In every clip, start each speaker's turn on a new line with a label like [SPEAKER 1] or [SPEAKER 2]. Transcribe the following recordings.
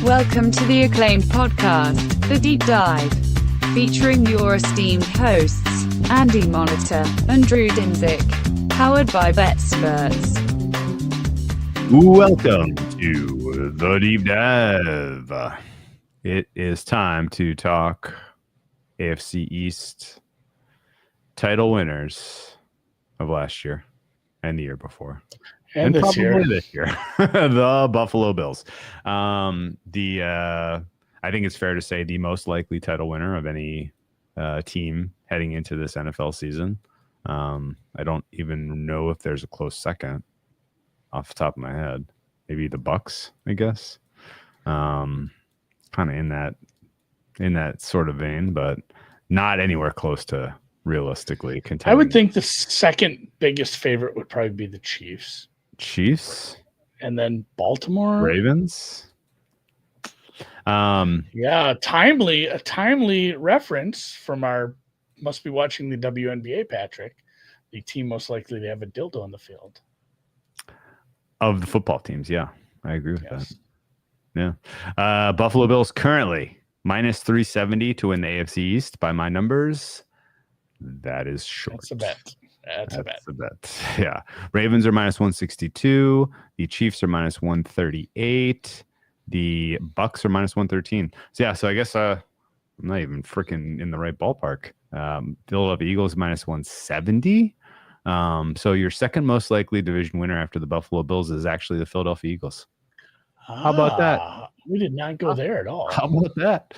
[SPEAKER 1] Welcome to the acclaimed podcast, The Deep Dive, featuring your esteemed hosts, Andy Monitor and Drew Dinzik, powered by BetSperts.
[SPEAKER 2] Welcome to The Deep Dive. It is time to talk AFC East title winners of last year and the year before.
[SPEAKER 3] And this
[SPEAKER 2] probably this year, the Buffalo Bills. I think it's fair to say the most likely title winner of any team heading into this NFL season. I don't even know if there's a close second off the top of my head. Maybe the Bucks, I guess. Kind of in that sort of vein, but not anywhere close to realistically contending.
[SPEAKER 3] I would think the second biggest favorite would probably be the Chiefs.
[SPEAKER 2] And
[SPEAKER 3] then Baltimore,
[SPEAKER 2] Ravens.
[SPEAKER 3] Yeah, a timely reference from our must be watching the WNBA, Patrick. The team most likely to have a dildo on the field.
[SPEAKER 2] Of the football teams, yeah. I agree with that. Yeah. Buffalo Bills currently minus 370 to win the AFC East by my numbers. That is short.
[SPEAKER 3] That's a bet. That's a bet.
[SPEAKER 2] Yeah. Ravens are minus 162. The Chiefs are minus 138. The Bucks are minus 113. So yeah, so I guess I'm not even freaking in the right ballpark. Philadelphia Eagles minus 170. So your second most likely division winner after the Buffalo Bills is actually the Philadelphia Eagles. How about that?
[SPEAKER 3] We did not go there at all.
[SPEAKER 2] How about that?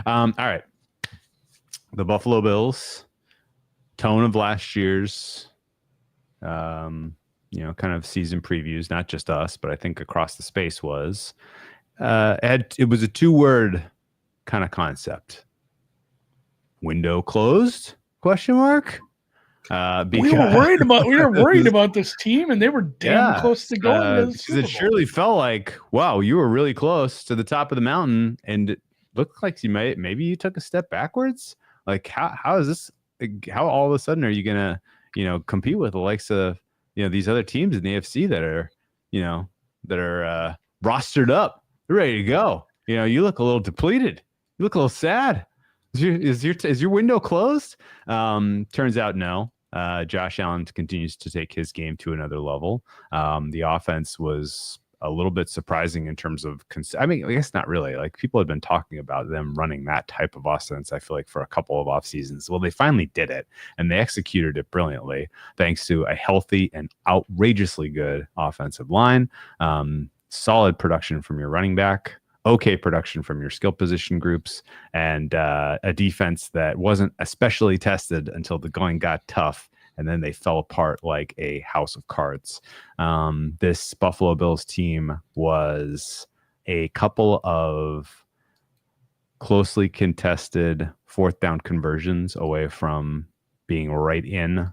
[SPEAKER 2] All right. The Buffalo Bills, tone of last year's, kind of season previews, not just us, but I think across the space was, it was a 2-word kind of concept. Window closed? Question mark.
[SPEAKER 3] We were worried about this team, and they were damn close to going to the Super Bowl.
[SPEAKER 2] It surely felt like, wow, you were really close to the top of the mountain, and it looked like maybe you took a step backwards. Like how is this? How all of a sudden are you gonna compete with the likes of these other teams in the AFC that are rostered up, they're ready to go. You look a little depleted. You look a little sad. Is your window closed? Turns out no. Josh Allen continues to take his game to another level. The offense was a little bit surprising in terms of, I guess not really. Like, people had been talking about them running that type of offense, I feel like, for a couple of off seasons. Well, they finally did it, and they executed it brilliantly thanks to a healthy and outrageously good offensive line, solid production from your running back, okay production from your skill position groups, and a defense that wasn't especially tested until the going got tough, and then they fell apart like a house of cards. This Buffalo Bills team was a couple of closely contested fourth down conversions away from being right in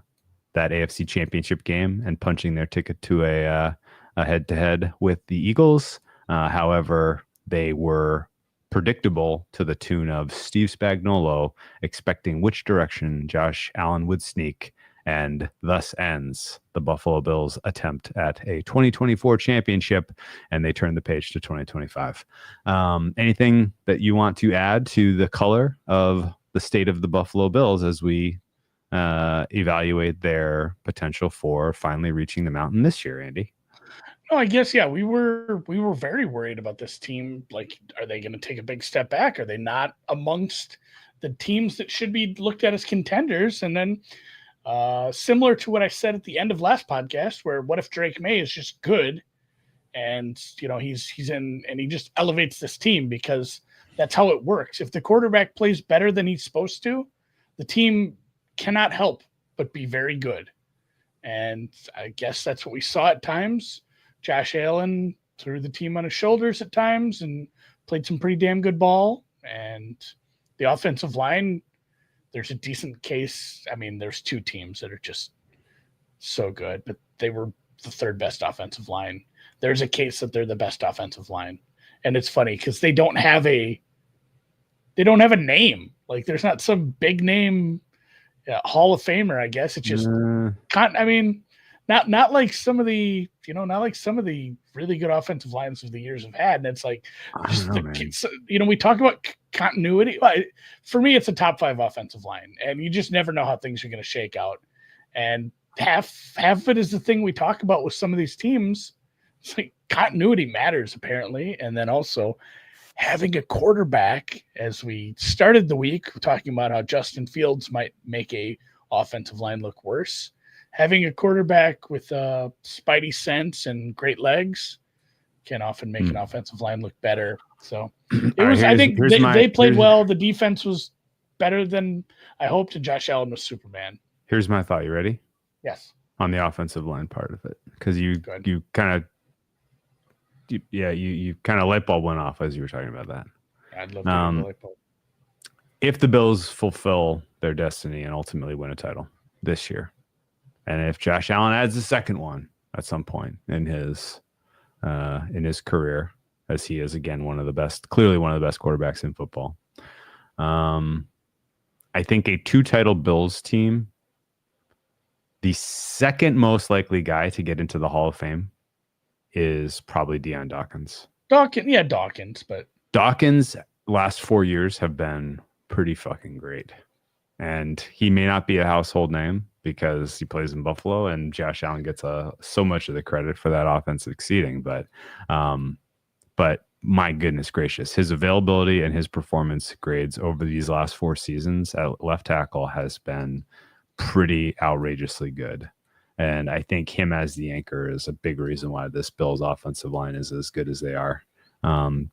[SPEAKER 2] that AFC Championship game and punching their ticket to a head-to-head with the Eagles. However, they were predictable to the tune of Steve Spagnuolo expecting which direction Josh Allen would sneak, and thus ends the Buffalo Bills' attempt at a 2024 championship, and they turn the page to 2025. Anything that you want to add to the color of the state of the Buffalo Bills as we evaluate their potential for finally reaching the mountain this year, Andy?
[SPEAKER 3] No, I guess, yeah, we were very worried about this team. Like, are they going to take a big step back? Are they not amongst the teams that should be looked at as contenders? And then similar to what I said at the end of last podcast, where what if Drake May is just good and, he's in and he just elevates this team, because that's how it works. If the quarterback plays better than he's supposed to, the team cannot help but be very good. And I guess that's what we saw at times. Josh Allen threw the team on his shoulders at times and played some pretty damn good ball. And the offensive line, there's a decent case. I mean, there's two teams that are just so good, but they were the third best offensive line. There's a case that they're the best offensive line. And it's funny because they don't have a name. Like, there's not some big name Hall of Famer, I guess. It's just, not like some of the really good offensive lines of the years have had. And it's like, we talk about continuity. For me, it's a top 5 offensive line, and you just never know how things are going to shake out. And half of it is the thing we talk about with some of these teams. It's like continuity matters apparently, and then also having a quarterback. As we started the week talking about how Justin Fields might make a offensive line look worse. Having a quarterback with spidey sense and great legs can often make an offensive line look better. So I think they played well. The defense was better than I hoped, and Josh Allen was Superman.
[SPEAKER 2] Here's my thought. You ready?
[SPEAKER 3] Yes.
[SPEAKER 2] On the offensive line part of it, because you kind of light bulb went off as you were talking about that.
[SPEAKER 3] I'd love to hear the light bulb.
[SPEAKER 2] If the Bills fulfill their destiny and ultimately win a title this year, and if Josh Allen adds a second one at some point in his career, as he is again clearly one of the best quarterbacks in football, I think a 2-title Bills team, the second most likely guy to get into the Hall of Fame is probably Deion Dawkins.
[SPEAKER 3] Dawkins, but
[SPEAKER 2] Dawkins' last 4 years have been pretty fucking great. And he may not be a household name because he plays in Buffalo, and Josh Allen gets so much of the credit for that offense succeeding. But my goodness gracious, his availability and his performance grades over these last 4 seasons at left tackle has been pretty outrageously good. And I think him as the anchor is a big reason why this Bills offensive line is as good as they are.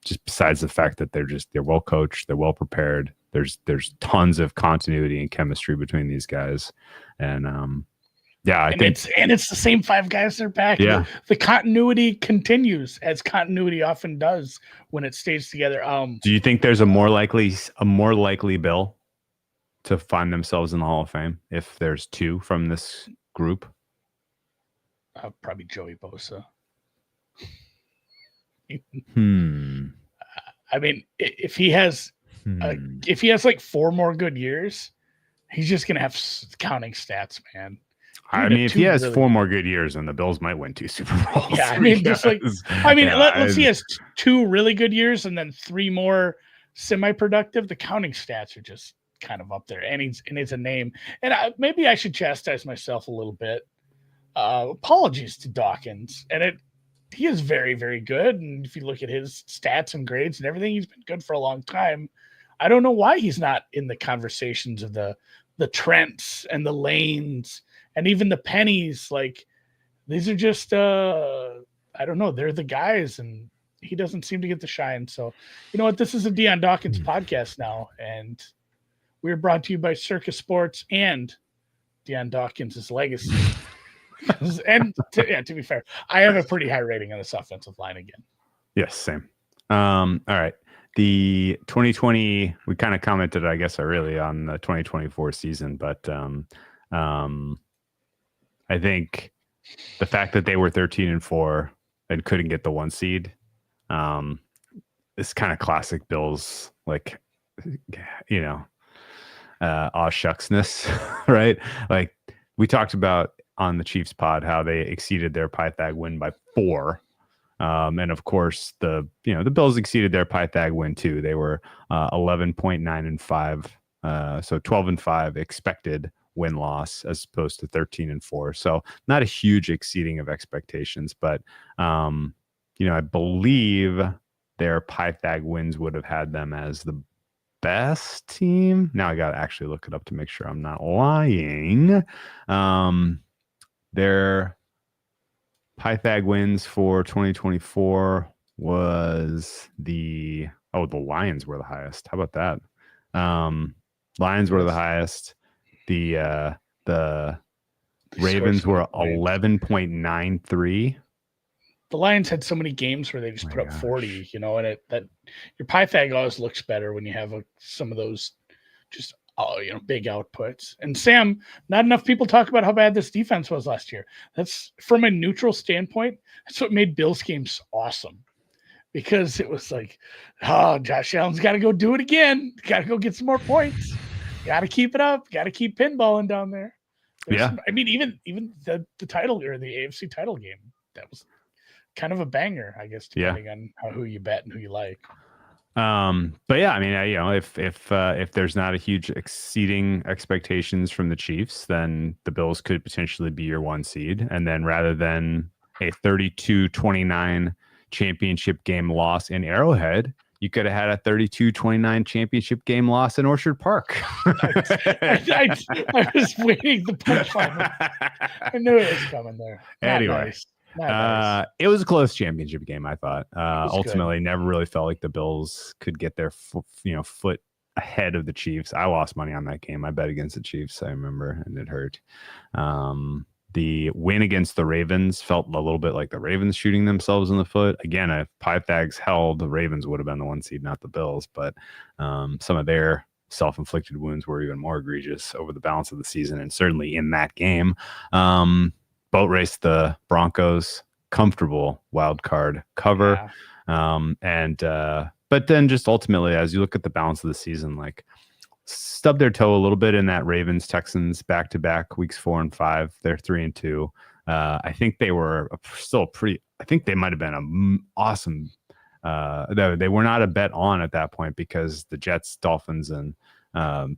[SPEAKER 2] Just besides the fact that they're well coached, they're well prepared. There's tons of continuity and chemistry between these guys. And I think
[SPEAKER 3] it's the same 5 guys that are back.
[SPEAKER 2] Yeah.
[SPEAKER 3] The continuity continues, as continuity often does when it stays together.
[SPEAKER 2] Do you think there's a more likely Bill to find themselves in the Hall of Fame if there's 2 from this group?
[SPEAKER 3] Probably Joey Bosa. I mean, if he has like 4 more good years, he's just gonna have counting stats, man.
[SPEAKER 2] I mean, if he has 4 more good years, then the Bills might win 2 Super Bowls.
[SPEAKER 3] Yeah, I mean, let's see, he has 2 really good years and then 3 more semi-productive. The counting stats are just kind of up there, and it's a name. And maybe I should chastise myself a little bit. Apologies to Dawkins, and he is very, very good. And if you look at his stats and grades and everything, he's been good for a long time. I don't know why he's not in the conversations of the Trents and the Lanes and even the Pennies. Like, these are just I don't know, they're the guys, and he doesn't seem to get the shine. So, you know what? This is a Deion Dawkins podcast now, and we're brought to you by Circus Sports and Deion Dawkins' legacy. And to be fair, I have a pretty high rating on this offensive line again.
[SPEAKER 2] Yes, same. All right. The 2020, we kind of commented, I guess, already on the 2024 season, but I think the fact that they were 13-4 and couldn't get the 1 seed, is kind of classic Bills, like, aw shucksness, right? Like we talked about on the Chiefs pod how they exceeded their Pythag win by 4. And of course the Bills exceeded their Pythag win too. They were 11.9-5. So 12-5 expected win-loss as opposed to 13-4. So not a huge exceeding of expectations, but I believe their Pythag wins would have had them as the best team. Now I got to actually look it up to make sure I'm not lying. Their Pythag wins for 2024 was the Lions were the highest. How about that? Lions were the highest. The Ravens were 11.93.
[SPEAKER 3] The Lions had so many games where they just put up 40, and that your Pythag always looks better when you have some of those just big outputs. And Sam, not enough people talk about how bad this defense was last year. That's from a neutral standpoint. That's what made Bills games awesome, because it was like, Josh Allen's got to go do it again. Got to go get some more points. Got to keep it up. Got to keep pinballing down there.
[SPEAKER 2] Yeah.
[SPEAKER 3] I mean, even the title or the AFC title game, that was kind of a banger, I guess, depending on who you bet and who you like.
[SPEAKER 2] But yeah, I mean, if there's not a huge exceeding expectations from the Chiefs, then the Bills could potentially be your 1 seed. And then rather than a 32-29 championship game loss in Arrowhead, you could have had a 32-29 championship game loss in Orchard Park.
[SPEAKER 3] I was waiting the punchline. I knew it was coming there.
[SPEAKER 2] Anyway.
[SPEAKER 3] Nice.
[SPEAKER 2] It was a close championship game, I thought. Ultimately,
[SPEAKER 3] good.
[SPEAKER 2] never really felt like the Bills could get their foot ahead of the Chiefs. I lost money on that game. I bet against the Chiefs, I remember, and it hurt. The win against the Ravens felt a little bit like the Ravens shooting themselves in the foot. Again, if Pythags held, the Ravens would have been the 1 seed, not the Bills. But some of their self-inflicted wounds were even more egregious over the balance of the season, and certainly in that game. Boat race the Broncos, comfortable wild card cover. Yeah. But then just ultimately, as you look at the balance of the season, like stubbed their toe a little bit in that Ravens Texans back-to-back weeks 4 and 5. They're 3-2. I think they were still I think they might have been an awesome. They were not a bet on at that point because the Jets, Dolphins, and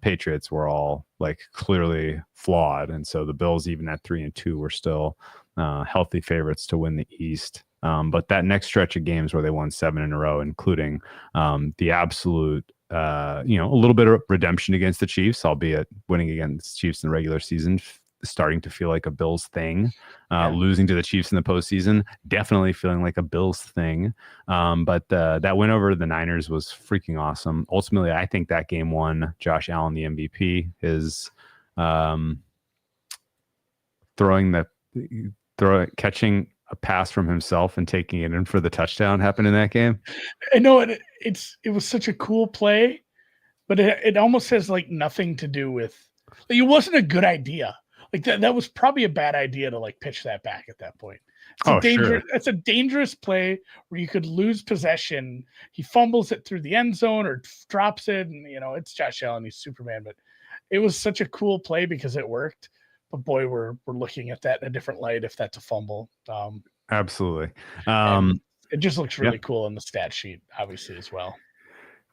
[SPEAKER 2] Patriots were all like clearly flawed, and so the Bills, even at 3-2, were still healthy favorites to win the East. But that next stretch of games where they won 7 in a row, including the absolute, a little bit of redemption against the Chiefs, albeit winning against the Chiefs in the regular season, starting to feel like a Bills thing. Losing to the Chiefs in the postseason, definitely feeling like a Bills thing. But that win over the Niners was freaking awesome. Ultimately, I think that game won Josh Allen the MVP. His catching a pass from himself and taking it in for the touchdown happened in that game.
[SPEAKER 3] I know it was such a cool play, but it almost has like nothing to do with, like, it wasn't a good idea. Like that was probably a bad idea to like pitch that back at that point. It's a dangerous play where you could lose possession. He fumbles it through the end zone or drops it, and it's Josh Allen, he's Superman. But it was such a cool play because it worked. But boy, we're looking at that in a different light if that's a fumble.
[SPEAKER 2] Absolutely.
[SPEAKER 3] It just looks really cool in the stat sheet, obviously, as well.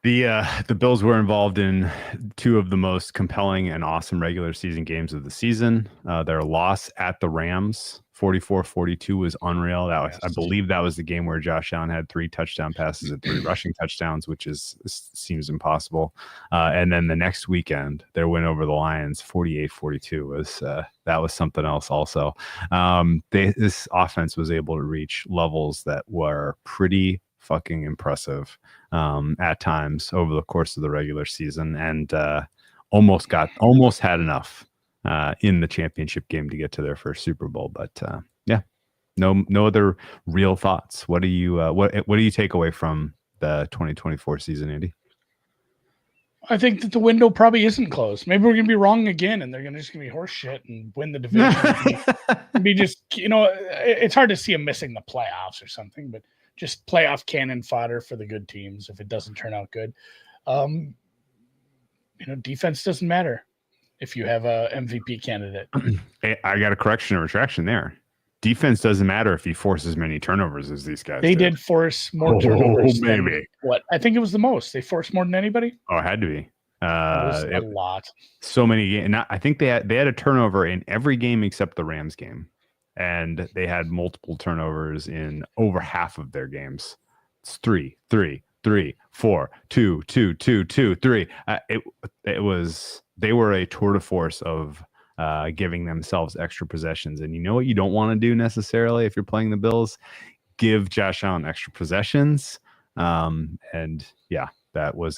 [SPEAKER 2] The Bills were involved in 2 of the most compelling and awesome regular season games of the season. Their loss at the Rams, 44-42, was unreal. I believe that was the game where Josh Allen had 3 touchdown passes and 3 rushing touchdowns, which seems impossible. And then the next weekend, their win over the Lions, 48-42, that was something else also. This offense was able to reach levels that were pretty fucking impressive at times over the course of the regular season, and almost had enough in the championship game to get to their first Super Bowl. But no other real thoughts. What do you take away from the 2024 season, Andy?
[SPEAKER 3] I think that the window probably isn't closed. Maybe we're gonna be wrong again, and they're just gonna be horse shit and win the division. Be just it's hard to see them missing the playoffs or something, but just playoff cannon fodder for the good teams if it doesn't turn out good. Defense doesn't matter if you have a MVP candidate.
[SPEAKER 2] I got a correction or retraction there. Defense doesn't matter if you force as many turnovers as these guys
[SPEAKER 3] did force more turnovers.
[SPEAKER 2] Maybe.
[SPEAKER 3] I think it was the most. They forced more than anybody.
[SPEAKER 2] Oh, it had to be.
[SPEAKER 3] It was a lot.
[SPEAKER 2] So many games. I think they had a turnover in every game except the Rams game. And they had multiple turnovers in over half of their games. It's 3, 4, 2, 2, 2, 2, 3. They were a tour de force of giving themselves extra possessions. And you know what you don't want to do necessarily if you're playing the Bills? Give Josh Allen extra possessions. And yeah, that was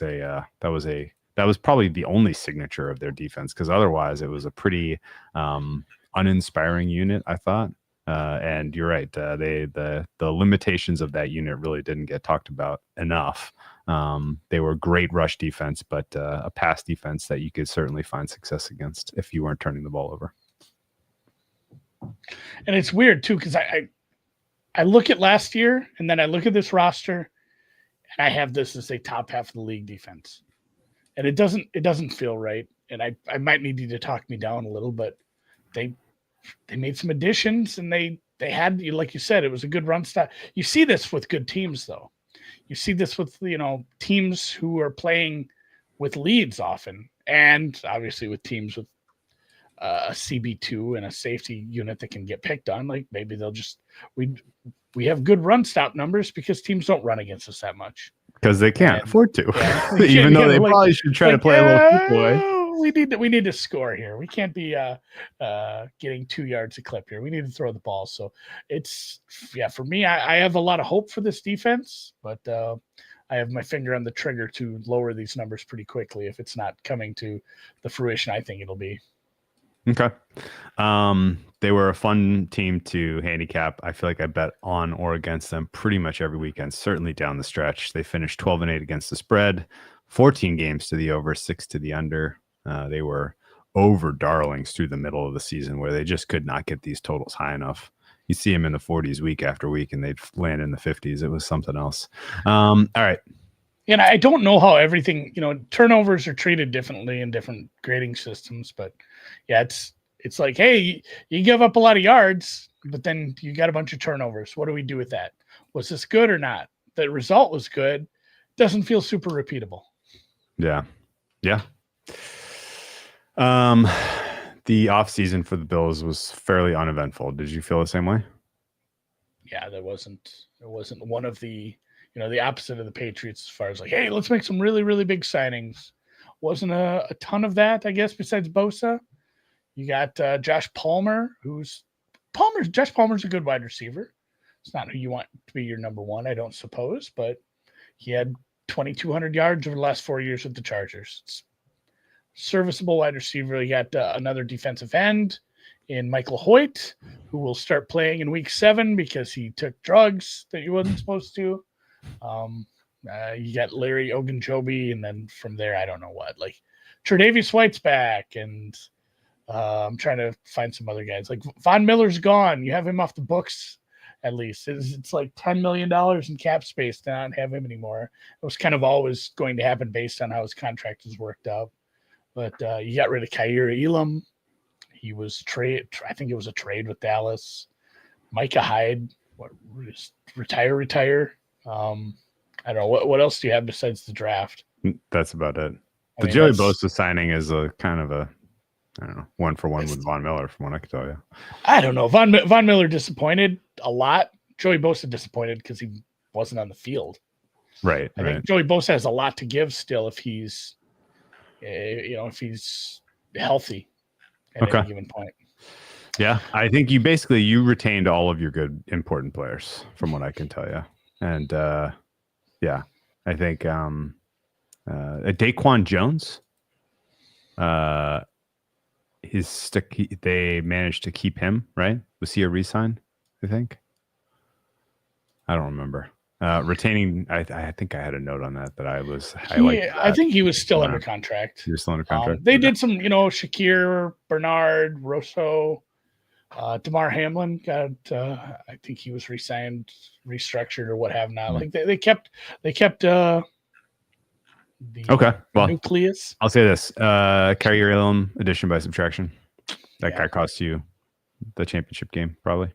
[SPEAKER 2] probably the only signature of their defense, because otherwise it was a pretty uninspiring unit, I thought. And you're right. The limitations of that unit really didn't get talked about enough. They were great rush defense, but a pass defense that you could certainly find success against if you weren't turning the ball over.
[SPEAKER 3] And it's weird too, because I look at last year and then I look at this roster and I have this as a top half of the league defense. And it doesn't feel right. And I might need you to talk me down a little, but they made some additions, and they had, like you said, it was a good run stop. You see this with good teams, though. You see this with, teams who are playing with leads often, and obviously with teams with a CB2 and a safety unit that can get picked on. Like maybe they'll just we have good run stop numbers because teams don't run against us that much
[SPEAKER 2] because they can't afford to,
[SPEAKER 3] yeah,
[SPEAKER 2] even though they probably should try to play a little football.
[SPEAKER 3] We need to score here. We can't be getting 2 yards a clip here. We need to throw the ball. So it's for me. I have a lot of hope for this defense, but I have my finger on the trigger to lower these numbers pretty quickly if it's not coming to the fruition I think it'll be.
[SPEAKER 2] Okay. They were a fun team to handicap. I feel like I bet on or against them pretty much every weekend, certainly down the stretch. They finished 12-8 against the spread, 14 games to the over, 6 to the under. They were over darlings through the middle of the season where they just could not get these totals high enough. You see them in the 40s week after week, and they'd land in the 50s. It was something else. All right.
[SPEAKER 3] And I don't know how everything, turnovers are treated differently in different grading systems, but yeah, it's like, hey, you give up a lot of yards, but then you got a bunch of turnovers. What do we do with that? Was this good or not? The result was good. Doesn't feel super repeatable.
[SPEAKER 2] Yeah. Yeah. The offseason for the Bills was fairly uneventful. Did you feel the same way?
[SPEAKER 3] Yeah, there wasn't one of the, the opposite of the Patriots as far as like, hey, let's make some really, really big signings. Wasn't a ton of that, I guess, besides Bosa. You got Josh Palmer, Josh Palmer's a good wide receiver. It's not who you want to be your number one, I don't suppose, but he had 2,200 yards over the last 4 years with the Chargers. It's serviceable wide receiver. You got another defensive end in Michael Hoyt, who will start playing in week 7 because he took drugs that he wasn't supposed to. You got Larry Ogunjobi, and then from there, I don't know what. Like Tre'Davious White's back, and I'm trying to find some other guys. Like Von Miller's gone. You have him off the books at least. It's like $10 million in cap space to not have him anymore. It was kind of always going to happen based on how his contract is worked out. But you got rid of Khair Elam. He was I think it was a trade with Dallas. Micah Hyde, retire. I don't know. What else do you have besides the draft?
[SPEAKER 2] That's about it. The Joey Bosa signing is a kind of a, I don't know, 1-for-1 with Von Miller, from what I can tell you.
[SPEAKER 3] I don't know. Von Miller disappointed a lot. Joey Bosa disappointed because he wasn't on the field.
[SPEAKER 2] Right.
[SPEAKER 3] I think Joey Bosa has a lot to give still if he's, if he's healthy at any given point.
[SPEAKER 2] Yeah, I think you retained all of your good important players, from what I can tell you, and yeah, I think Daquan Jones, they managed to keep him, right? Was he a re-sign? I think. I don't remember. Retaining, I think I had a note on that I think
[SPEAKER 3] he was still under contract.
[SPEAKER 2] He was still under contract.
[SPEAKER 3] They did some, Shakir, Bernard, Rosso, DeMar Hamlin got. I think he was re-signed, restructured, or what have not. Like they kept. The nucleus.
[SPEAKER 2] I'll say this: Khair Elam, addition by subtraction. That guy cost you the championship game, probably.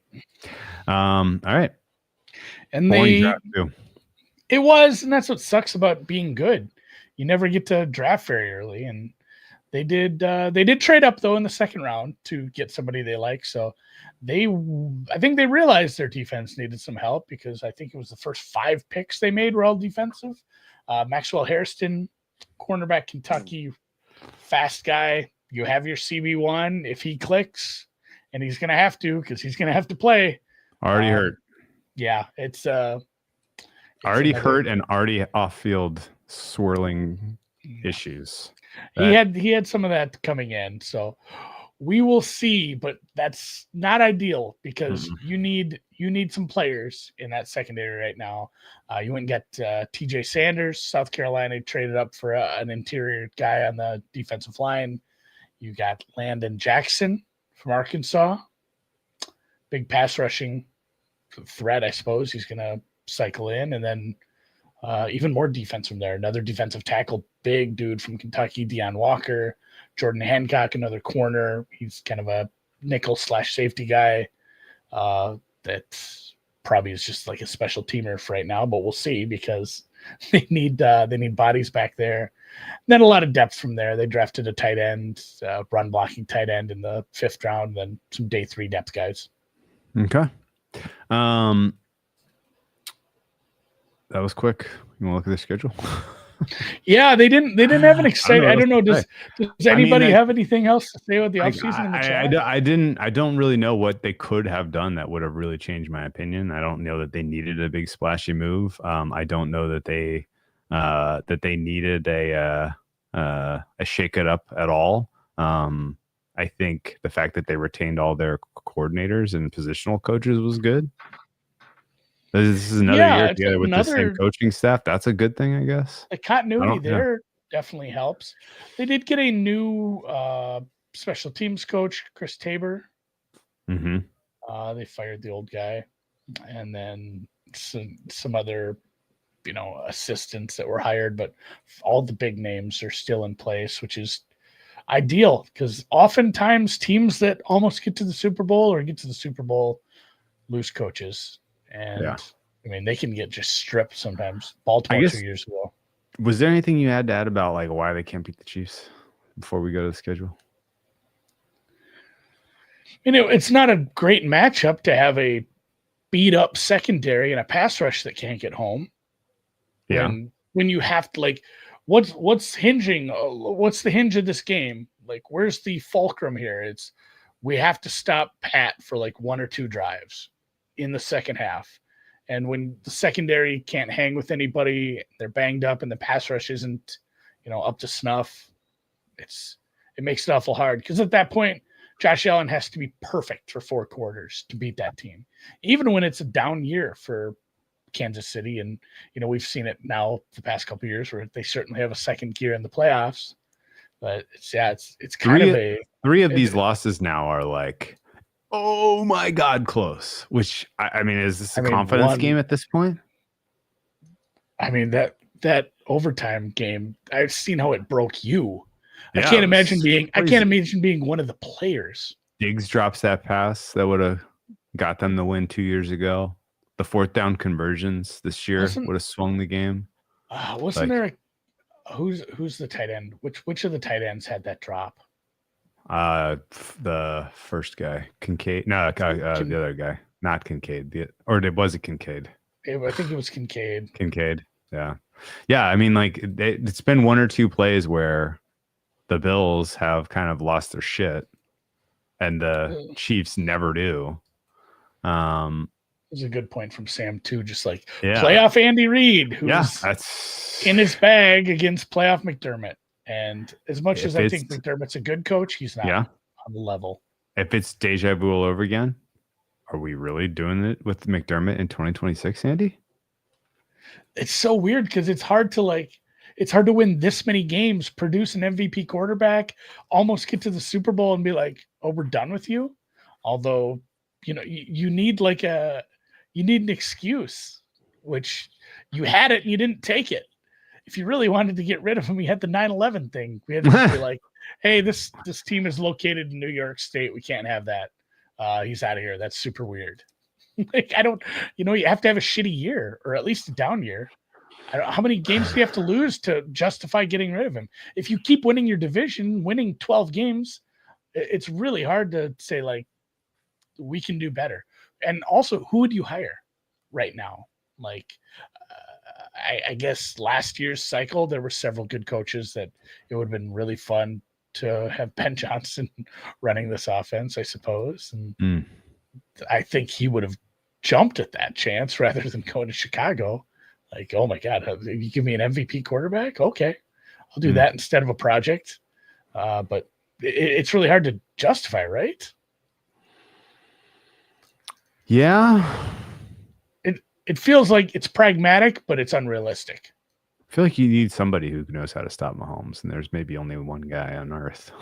[SPEAKER 2] All right.
[SPEAKER 3] And it was, and that's what sucks about being good. You never get to draft very early, and they did trade up though in the second round to get somebody they like. So I think they realized their defense needed some help because I think it was the first 5 picks they made were all defensive. Maxwell Hairston, cornerback, Kentucky, fast guy. You have your CB1 if he clicks, and he's going to have to because he's going to have to play.
[SPEAKER 2] Already hurt.
[SPEAKER 3] Yeah, it's
[SPEAKER 2] already hurt and already off-field swirling issues.
[SPEAKER 3] He had some of that coming in, so we will see. But that's not ideal because you need some players in that secondary right now. You went and got TJ Sanders, South Carolina, traded up for an interior guy on the defensive line. You got Landon Jackson from Arkansas, big pass rushing threat, I suppose. He's going to cycle in, and then even more defense from there. Another defensive tackle, big dude from Kentucky, Deion Walker, Jordan Hancock, another corner. He's kind of a nickel / safety guy. That probably is just like a special teamer for right now, but we'll see because they need bodies back there. Then a lot of depth from there. They drafted a tight end, run blocking tight end in the 5th round, then some day 3 depth guys.
[SPEAKER 2] Okay. That was quick. You want to look at the schedule?
[SPEAKER 3] Yeah, they didn't have an exciting. I don't know. Does anybody have anything else to say about the offseason in the chat?
[SPEAKER 2] I don't really know what they could have done that would have really changed my opinion. I don't know that they needed a big splashy move. I don't know that they needed a shake it up at all. I think the fact that they retained all their coordinators and positional coaches was good. This is another year together with the same coaching staff. That's a good thing, I guess.
[SPEAKER 3] The continuity there definitely helps. They did get a new special teams coach, Chris Tabor.
[SPEAKER 2] Mm-hmm.
[SPEAKER 3] They fired the old guy, and then some other, assistants that were hired, but all the big names are still in place, which is ideal because oftentimes teams that almost get to the Super Bowl or get to the Super Bowl lose coaches. And I mean, they can get just stripped sometimes. Baltimore 2 years ago.
[SPEAKER 2] Was there anything you had to add about like why they can't beat the Chiefs before we go to the schedule?
[SPEAKER 3] It's not a great matchup to have a beat up secondary and a pass rush that can't get home.
[SPEAKER 2] Yeah.
[SPEAKER 3] When you have to what's hinging? What's the hinge of this game? Like, where's the fulcrum here? We have to stop Pat for like 1 or 2 drives in the second half. And when the secondary can't hang with anybody, they're banged up and the pass rush isn't, up to snuff. It makes it awful hard because at that point, Josh Allen has to be perfect for 4 quarters to beat that team, even when it's a down year for Kansas City. And, we've seen it now the past couple of years where they certainly have a second gear in the playoffs, but it's kind of
[SPEAKER 2] 3 of these losses now are like, oh my God, close. Which I mean, is this a confidence game at this point?
[SPEAKER 3] I mean, that overtime game, I've seen how it broke you. I can't imagine being one of the players.
[SPEAKER 2] Diggs drops that pass that would have got them the win 2 years ago. The 4th down conversions this year would have swung the game.
[SPEAKER 3] Wasn't there who's the tight end? Which of the tight ends had that drop?
[SPEAKER 2] The first guy, Kincaid. No, the other guy, not Kincaid. Was it Kincaid?
[SPEAKER 3] I think it was Kincaid.
[SPEAKER 2] Kincaid. Yeah. I mean, like it's been 1 or 2 plays where the Bills have kind of lost their shit, and the Chiefs never do.
[SPEAKER 3] It's a good point from Sam too. Just like playoff Andy Reid, who's
[SPEAKER 2] that's
[SPEAKER 3] in his bag against playoff McDermott. And as much as I think McDermott's a good coach, he's not on the level. If
[SPEAKER 2] it's deja vu all over again, are we really doing it with McDermott in 2026, Andy?
[SPEAKER 3] It's so weird because it's hard to win this many games, produce an MVP quarterback, almost get to the Super Bowl and be like, oh, we're done with you. Although, you need an excuse, which you had it and you didn't take it. If you really wanted to get rid of him, we had the 9/11 thing. We had to be like, hey, this team is located in New York State. We can't have that. He's out of here. That's super weird. Like, you have to have a shitty year or at least a down year. How many games do you have to lose to justify getting rid of him? If you keep winning your division, winning 12 games, it's really hard to say, like, we can do better. And also, who would you hire right now? Like, I guess last year's cycle, there were several good coaches that it would have been really fun to have Ben Johnson running this offense, I suppose. And I think he would have jumped at that chance rather than going to Chicago. Like, oh my God, you give me an MVP quarterback? Okay, I'll do that instead of a project. But it's really hard to justify, right?
[SPEAKER 2] Yeah.
[SPEAKER 3] It feels like it's pragmatic, but it's unrealistic.
[SPEAKER 2] I feel like you need somebody who knows how to stop Mahomes, and there's maybe only one guy on earth.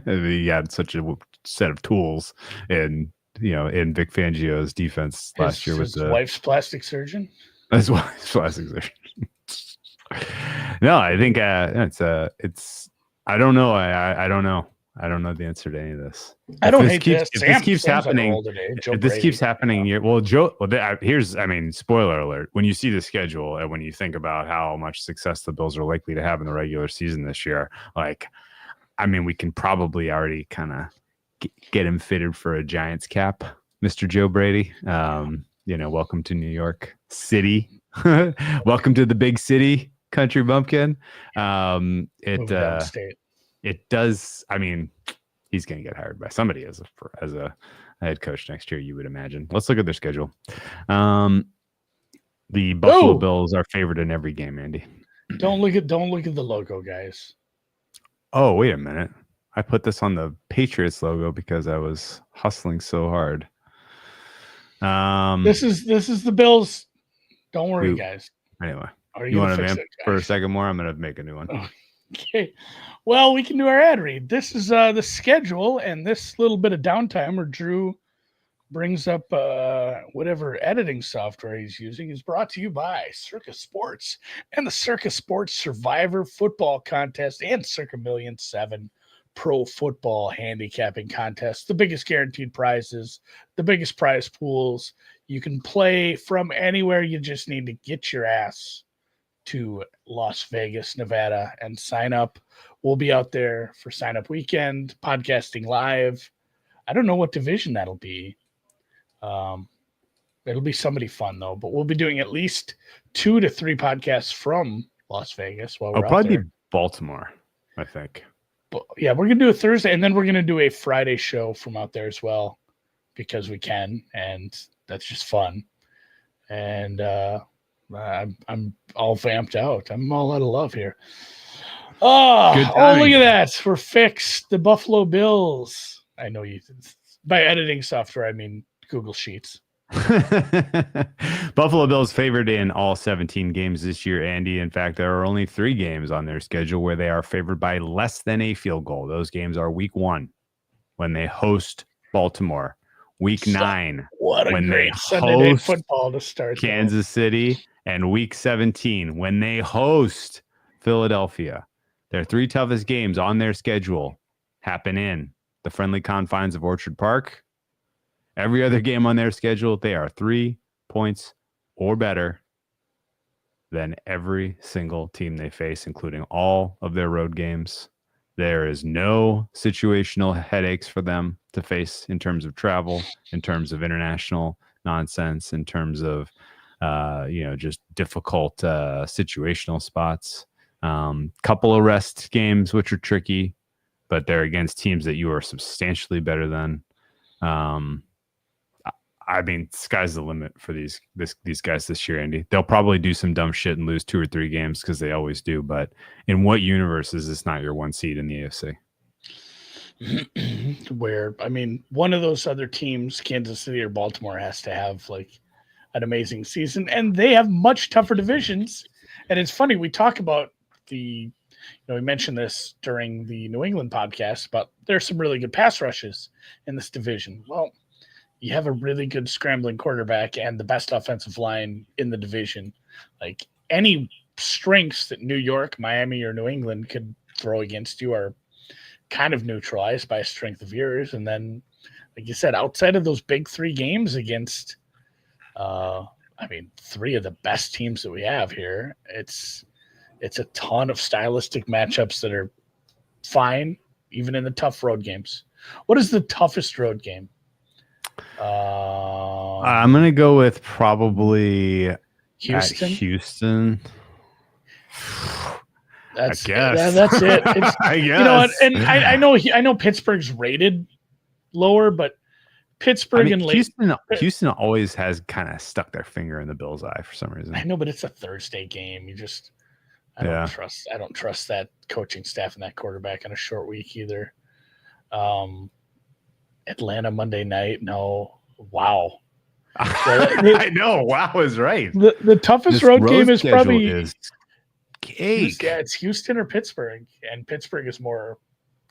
[SPEAKER 2] He had such a set of tools, and in Vic Fangio's defense last year with
[SPEAKER 3] his wife's plastic surgeon.
[SPEAKER 2] His wife's plastic surgeon. No, I think it's. I don't know. I don't know. I don't know the answer to any of this.
[SPEAKER 3] I don't hate this.
[SPEAKER 2] If this keeps
[SPEAKER 3] Sam's on a
[SPEAKER 2] happening,
[SPEAKER 3] roll today. Joe
[SPEAKER 2] if this
[SPEAKER 3] Brady,
[SPEAKER 2] keeps happening, here's, I mean, spoiler alert. When you see the schedule and when you think about how much success the Bills are likely to have in the regular season this year, like, I mean, we can probably already kind of get him fitted for a Giants cap, Mr. Joe Brady. Welcome to New York City. Welcome to the big city, country bumpkin. It does. I mean, he's going to get hired by somebody as a head coach next year, you would imagine. Let's look at their schedule. The Buffalo Bills are favored in every game, Andy.
[SPEAKER 3] Don't look at the logo, guys.
[SPEAKER 2] Oh, wait a minute. I put this on the Patriots logo because I was hustling so hard.
[SPEAKER 3] This is the Bills. Don't worry, guys.
[SPEAKER 2] Anyway, you want to vamp for a second more? I'm going to make a new one.
[SPEAKER 3] Okay. Well, we can do our ad read. This is the schedule, and this little bit of downtime where Drew brings up whatever editing software he's using is brought to you by Circa Sports and the Circa Sports Survivor Football Contest and Circa Million 7 Pro Football Handicapping Contest. The biggest guaranteed prizes, the biggest prize pools. You can play from anywhere. You just need to get your ass to Las Vegas, Nevada, and sign up. We'll be out there for sign up weekend, podcasting live. I don't know what division that'll be. It'll be somebody fun though, but we'll be doing at least 2 to 3 podcasts from Las Vegas while we're out
[SPEAKER 2] probably
[SPEAKER 3] there.
[SPEAKER 2] Be Baltimore, I think.
[SPEAKER 3] But yeah, we're gonna do a Thursday, and then we're gonna do a Friday show from out there as well because we can, and that's just fun. And I'm all vamped out. I'm all out of love here. Oh, look at that. We're fixed. The Buffalo Bills. I know you. By editing software, I mean Google Sheets.
[SPEAKER 2] Buffalo Bills favored in all 17 games this year, Andy. In fact, there are only 3 games on their schedule where they are favored by less than a field goal. Those games are week 1 when they host Baltimore, week 9 when they
[SPEAKER 3] Sunday
[SPEAKER 2] host
[SPEAKER 3] football to start
[SPEAKER 2] Kansas City, and week 17 when they host Philadelphia. Their 3 toughest games on their schedule happen in the friendly confines of Orchard Park. Every other game on their schedule, they are 3 points or better than every single team they face, including all of their road games. There is no situational headaches for them to face in terms of travel, in terms of international nonsense, in terms of just difficult situational spots. Couple of rest games, which are tricky, but they're against teams that you are substantially better than. I mean, sky's the limit for these guys this year, Andy. They'll probably do some dumb shit and lose 2 or 3 games because they always do. But in what universe is this not your 1 seed in the AFC?
[SPEAKER 3] Where, I mean, one of those other teams, Kansas City or Baltimore, has to have like an amazing season, and they have much tougher divisions. And it's funny, we talk about we mentioned this during the New England podcast, but there's some really good pass rushes in this division. Well, you have a really good scrambling quarterback and the best offensive line in the division. Like any strengths that New York, Miami, or New England could throw against you are kind of neutralized by a strength of yours. And then, like you said, outside of those big 3 games against, 3 of the best teams that we have here, it's a ton of stylistic matchups that are fine, even in the tough road games. What is the toughest road game?
[SPEAKER 2] I'm going to go with probably Houston.
[SPEAKER 3] I guess. That's it.
[SPEAKER 2] I guess.
[SPEAKER 3] You know what? And I know Pittsburgh's rated lower, but Pittsburgh and
[SPEAKER 2] Houston always has kind of stuck their finger in the Bills' eye for some reason.
[SPEAKER 3] I know, but it's a Thursday game. I don't trust that coaching staff and that quarterback on a short week either. Atlanta Monday night. No. Wow.
[SPEAKER 2] I know. Wow is right.
[SPEAKER 3] The toughest road game is probably
[SPEAKER 2] cake.
[SPEAKER 3] Yeah, it's Houston or Pittsburgh, and Pittsburgh is more.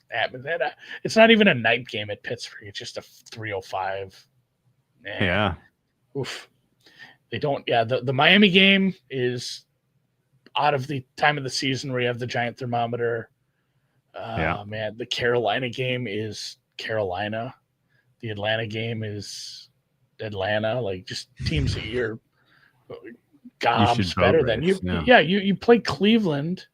[SPEAKER 3] It's not even a night game at Pittsburgh. It's just a 3:05.
[SPEAKER 2] Yeah.
[SPEAKER 3] Oof. They don't. Yeah. The Miami game is out of the time of the season where you have the giant thermometer.
[SPEAKER 2] Yeah.
[SPEAKER 3] Man, the Carolina game is Carolina. The Atlanta game is Atlanta. Like just teams that you're gobs better than you. Yeah, you play Cleveland.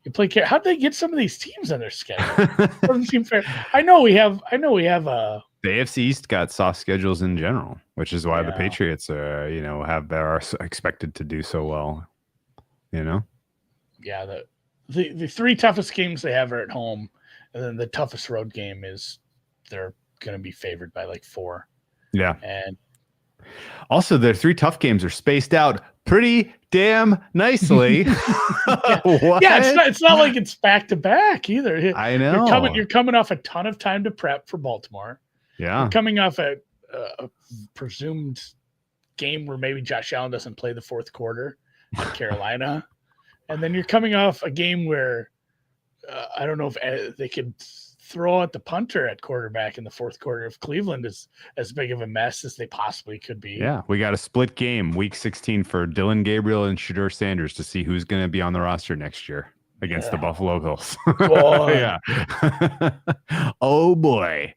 [SPEAKER 3] You play. How'd they get some of these teams on their schedule? Doesn't seem fair. I know we have. The
[SPEAKER 2] AFC East got soft schedules in general, which is why the Patriots are, are expected to do so well.
[SPEAKER 3] Yeah, the three toughest games they have are at home, and then the toughest road game is they're going to be favored by like 4.
[SPEAKER 2] Yeah,
[SPEAKER 3] and
[SPEAKER 2] also their 3 tough games are spaced out pretty damn nicely.
[SPEAKER 3] It's not like it's back to back either.
[SPEAKER 2] I know
[SPEAKER 3] you're coming off a ton of time to prep for Baltimore.
[SPEAKER 2] Yeah,
[SPEAKER 3] you're coming off a presumed game where maybe Josh Allen doesn't play the fourth quarter in Carolina. And then you're coming off a game where I don't know if they could throw out the punter at quarterback in the fourth quarter if Cleveland is as big of a mess as they possibly could be.
[SPEAKER 2] Yeah, we got a split game, week 16 for Dylan Gabriel and Shedeur Sanders to see who's going to be on the roster next year against the Buffalo Bills. Yeah. Oh, boy.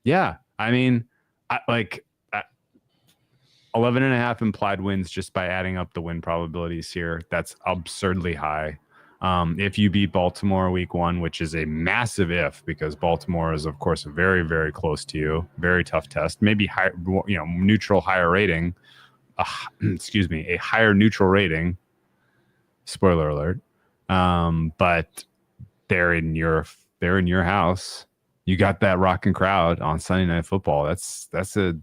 [SPEAKER 2] Yeah, I mean, 11.5 implied wins just by adding up the win probabilities here. That's absurdly high. If you beat Baltimore week 1, which is a massive if, because Baltimore is, of course, very, very close to you. Very tough test. Maybe high, neutral, higher rating. A higher neutral rating. Spoiler alert. But they're in your house. You got that rocking crowd on Sunday Night Football. That's a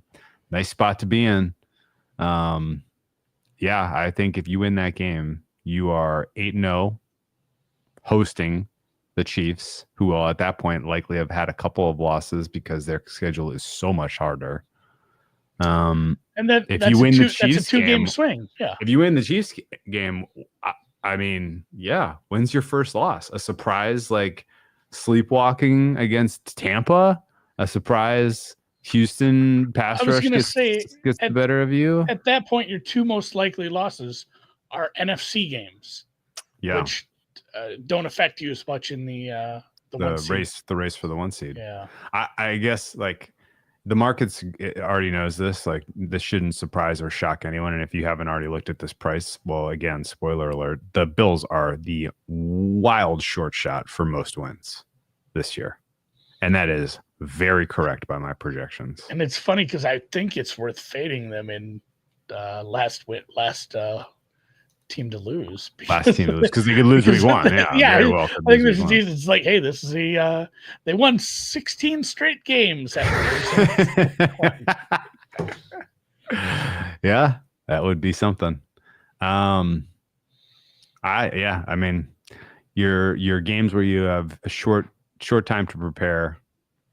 [SPEAKER 2] nice spot to be in. I think if you win that game, you are 8-0 hosting the Chiefs, who will at that point likely have had a couple of losses because their schedule is so much harder.
[SPEAKER 3] And then
[SPEAKER 2] if you win the Chiefs,
[SPEAKER 3] that's a 2-game swing. Yeah.
[SPEAKER 2] If you win the Chiefs game, I mean, when's your first loss? A surprise like sleepwalking against Tampa? A surprise Houston pass rush gets the better of you?
[SPEAKER 3] At that point, your 2 most likely losses are NFC games.
[SPEAKER 2] Yeah.
[SPEAKER 3] Which don't affect you as much in the
[SPEAKER 2] race for the 1 seed.
[SPEAKER 3] Yeah.
[SPEAKER 2] I guess like the markets already knows this. Like this shouldn't surprise or shock anyone. And if you haven't already looked at this price, well, again, spoiler alert, the Bills are the wild short shot for most wins this year. And that is very correct by my projections.
[SPEAKER 3] And it's funny because I think it's worth fading them in last team to lose.
[SPEAKER 2] Last team to lose because they could lose week 1. Yeah, very well.
[SPEAKER 3] I think there's it's like, hey, this is they won 16 straight games.
[SPEAKER 2] Yeah, that would be something. I mean, your games where you have a short time to prepare,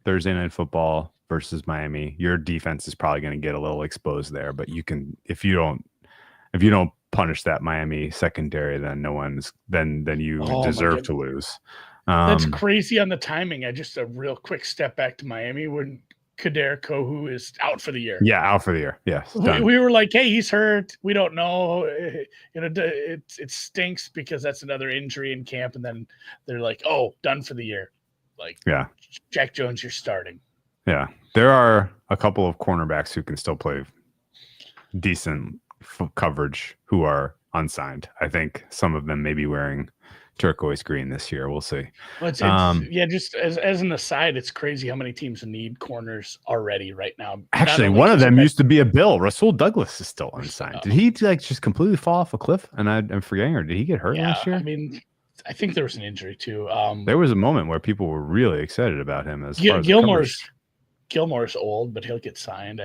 [SPEAKER 2] Thursday Night Football versus Miami, your defense is probably going to get a little exposed there, but you can, if you don't punish that Miami secondary, then you deserve to lose.
[SPEAKER 3] That's crazy on the timing. Just a real quick step back to Miami when Kader Kohu is out for the year.
[SPEAKER 2] Yeah, out for the year. Yes.
[SPEAKER 3] We were like, hey, he's hurt. We don't know. It stinks because that's another injury in camp. And then they're like, oh, done for the year. Like, yeah, Jack Jones, you're starting.
[SPEAKER 2] Yeah. There are a couple of cornerbacks who can still play decent coverage who are unsigned. I think some of them may be wearing turquoise green this year. We'll see.
[SPEAKER 3] Well, just as an aside, it's crazy how many teams need corners already right now.
[SPEAKER 2] Actually, one of them used to be a Bill. Rasul Douglas is still unsigned. Did he just completely fall off a cliff? And I'm forgetting, or did he get hurt last year?
[SPEAKER 3] I mean, I think there was an injury too.
[SPEAKER 2] There was a moment where people were really excited about him. As
[SPEAKER 3] Gilmore's old, but he'll get signed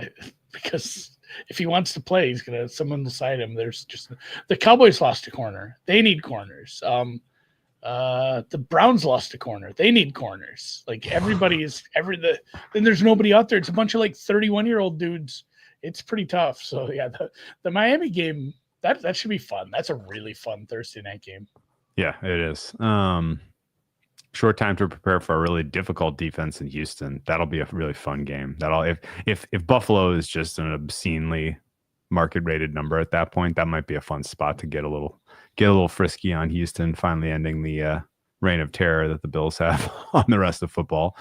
[SPEAKER 3] because if he wants to play, someone will sign him. There's just the Cowboys lost a corner. They need corners. The Browns lost a corner. They need corners. Like then there's nobody out there. It's a bunch of like 31-year-old dudes. It's pretty tough. So yeah, the Miami game, that should be fun. That's a really fun Thursday night game.
[SPEAKER 2] Yeah, it is. Short time to prepare for a really difficult defense in Houston. That'll be a really fun game. If Buffalo is just an obscenely market rated number at that point, that might be a fun spot to get a little frisky on Houston, finally ending the reign of terror that the Bills have on the rest of football.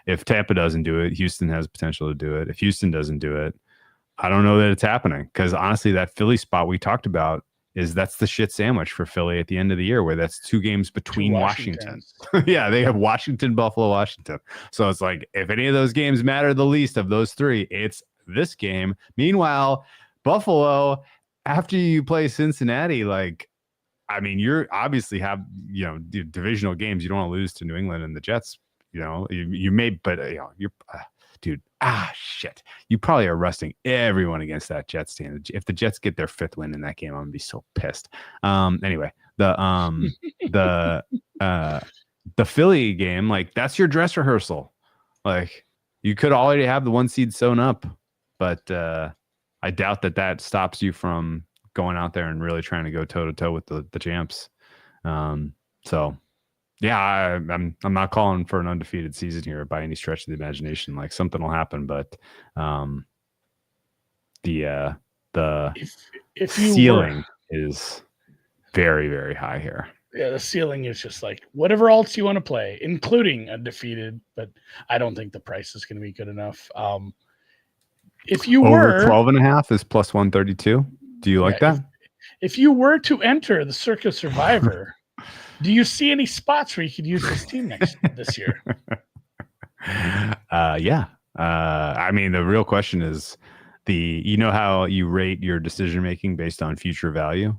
[SPEAKER 2] If Tampa doesn't do it, Houston has potential to do it. If Houston doesn't do it, I don't know that it's happening, because honestly, that Philly spot we talked about that's the shit sandwich for Philly at the end of the year, where that's 2 games between Washington. Yeah, they have Washington, Buffalo, Washington. So it's like, if any of those games matter the least of those 3, it's this game. Meanwhile, Buffalo, after you play Cincinnati, like, I mean, you're obviously have, divisional games. You don't want to lose to New England and the Jets. You may, but you're, dude. Shit. You probably are resting everyone against that Jets team. If the Jets get their 5th win in that game, I'm gonna be so pissed. Anyway, the Philly game, like, that's your dress rehearsal. Like, you could already have the 1 seed sewn up, but I doubt that stops you from going out there and really trying to go toe to toe with the champs. So yeah, I'm not calling for an undefeated season here by any stretch of the imagination. Like, something will happen, but the ceiling is very, very high here.
[SPEAKER 3] Yeah, the ceiling is just like whatever else you want to play, including undefeated. But I don't think the price is going to be good enough. If you
[SPEAKER 2] over 12.5 is plus 132. Do you like that?
[SPEAKER 3] If you were to enter the Circa Survivor. Do you see any spots where you could use this team this year?
[SPEAKER 2] Yeah. I mean, the real question is how you rate your decision making based on future value?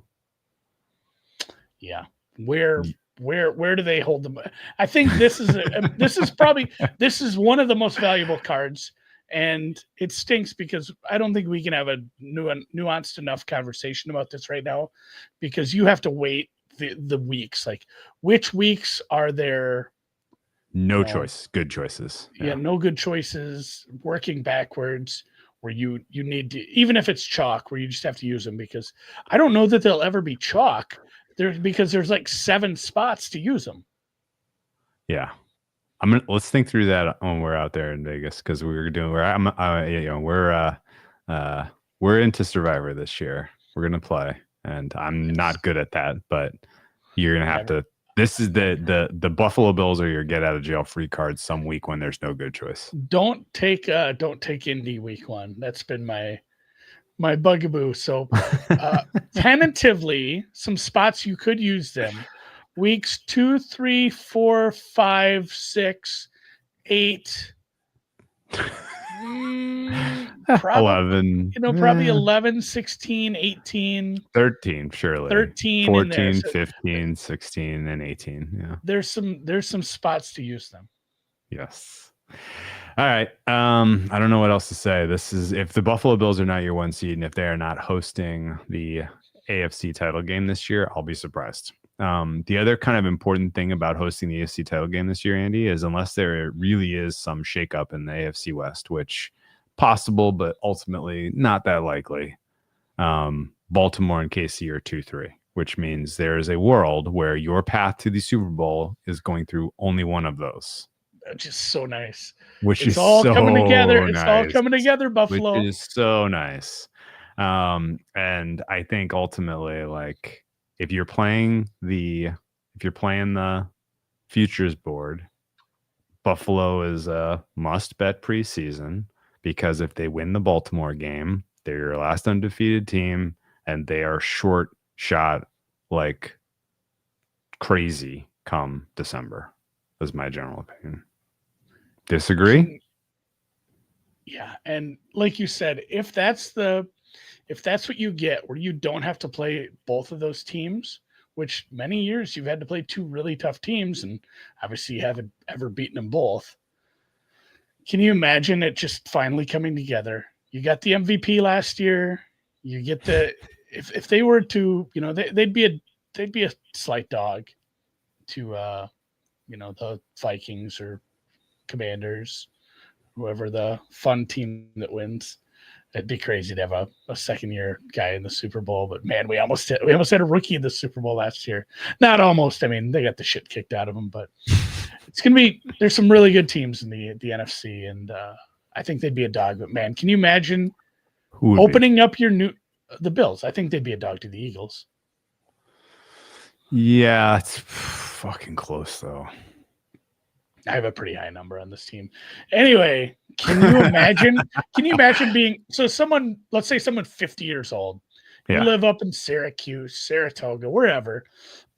[SPEAKER 3] Yeah. Where do they hold them? I think this is this is one of the most valuable cards, and it stinks because I don't think we can have a nuanced enough conversation about this right now, because you have to wait the weeks. Like, which weeks are there?
[SPEAKER 2] No choice. Good choices.
[SPEAKER 3] Yeah, no good choices. Working backwards, where you need to, even if it's chalk, where you just have to use them, because I don't know that they'll ever be chalk. Because there's like 7 spots to use them.
[SPEAKER 2] Yeah, let's think through that when we're out there in Vegas, because we're into Survivor this year. We're gonna play, and I'm not good at that, but you're gonna have to. This is the Buffalo Bills are your get out of jail free card some week when there's no good choice.
[SPEAKER 3] Don't take Indy week 1. That's been my bugaboo. So tentatively, some spots you could use them. Weeks 2, 3, 4, 5, 6, 8. Probably,
[SPEAKER 2] 11.
[SPEAKER 3] Probably 11, 16, 18.
[SPEAKER 2] 13, surely.
[SPEAKER 3] 13,
[SPEAKER 2] 14, 15, 16, and 18. Yeah.
[SPEAKER 3] There's some spots to use them.
[SPEAKER 2] Yes. All right. I don't know what else to say. This is, if the Buffalo Bills are not your 1 seed, and if they are not hosting the AFC title game this year, I'll be surprised. The other kind of important thing about hosting the AFC title game this year, Andy, is unless there really is some shakeup in the AFC West, which possible, but ultimately not that likely. Baltimore and KC are 2-3, which means there is a world where your path to the Super Bowl is going through only one of those.
[SPEAKER 3] Which is so nice.
[SPEAKER 2] It's
[SPEAKER 3] all
[SPEAKER 2] so
[SPEAKER 3] coming together.
[SPEAKER 2] Nice.
[SPEAKER 3] It's all coming together, Buffalo.
[SPEAKER 2] Which is so nice. And I think ultimately, like, if you're playing the futures board, Buffalo is a must bet preseason, because if they win the Baltimore game, they're your last undefeated team, and they are short shot like crazy come December, is my general opinion. Disagree?
[SPEAKER 3] Yeah, and like you said, if that's what you get, where you don't have to play both of those teams, which many years you've had to play 2 really tough teams, and obviously you haven't ever beaten them both. Can you imagine it just finally coming together? You got the MVP last year. You get if they were to, they'd be a slight dog to the Vikings or Commanders, whoever the fun team that wins. It'd be crazy to have a second-year guy in the Super Bowl, but man, we almost had a rookie in the Super Bowl last year. Not almost. I mean, they got the shit kicked out of them, but it's gonna be. There's some really good teams in the NFC, and I think they'd be a dog. But man, can you imagine opening up the Bills? I think they'd be a dog to the Eagles.
[SPEAKER 2] Yeah, fucking close, though.
[SPEAKER 3] I have a pretty high number on this team. Anyway, can you imagine? Being someone? Let's say someone 50 years old. You live up in Syracuse, Saratoga, wherever.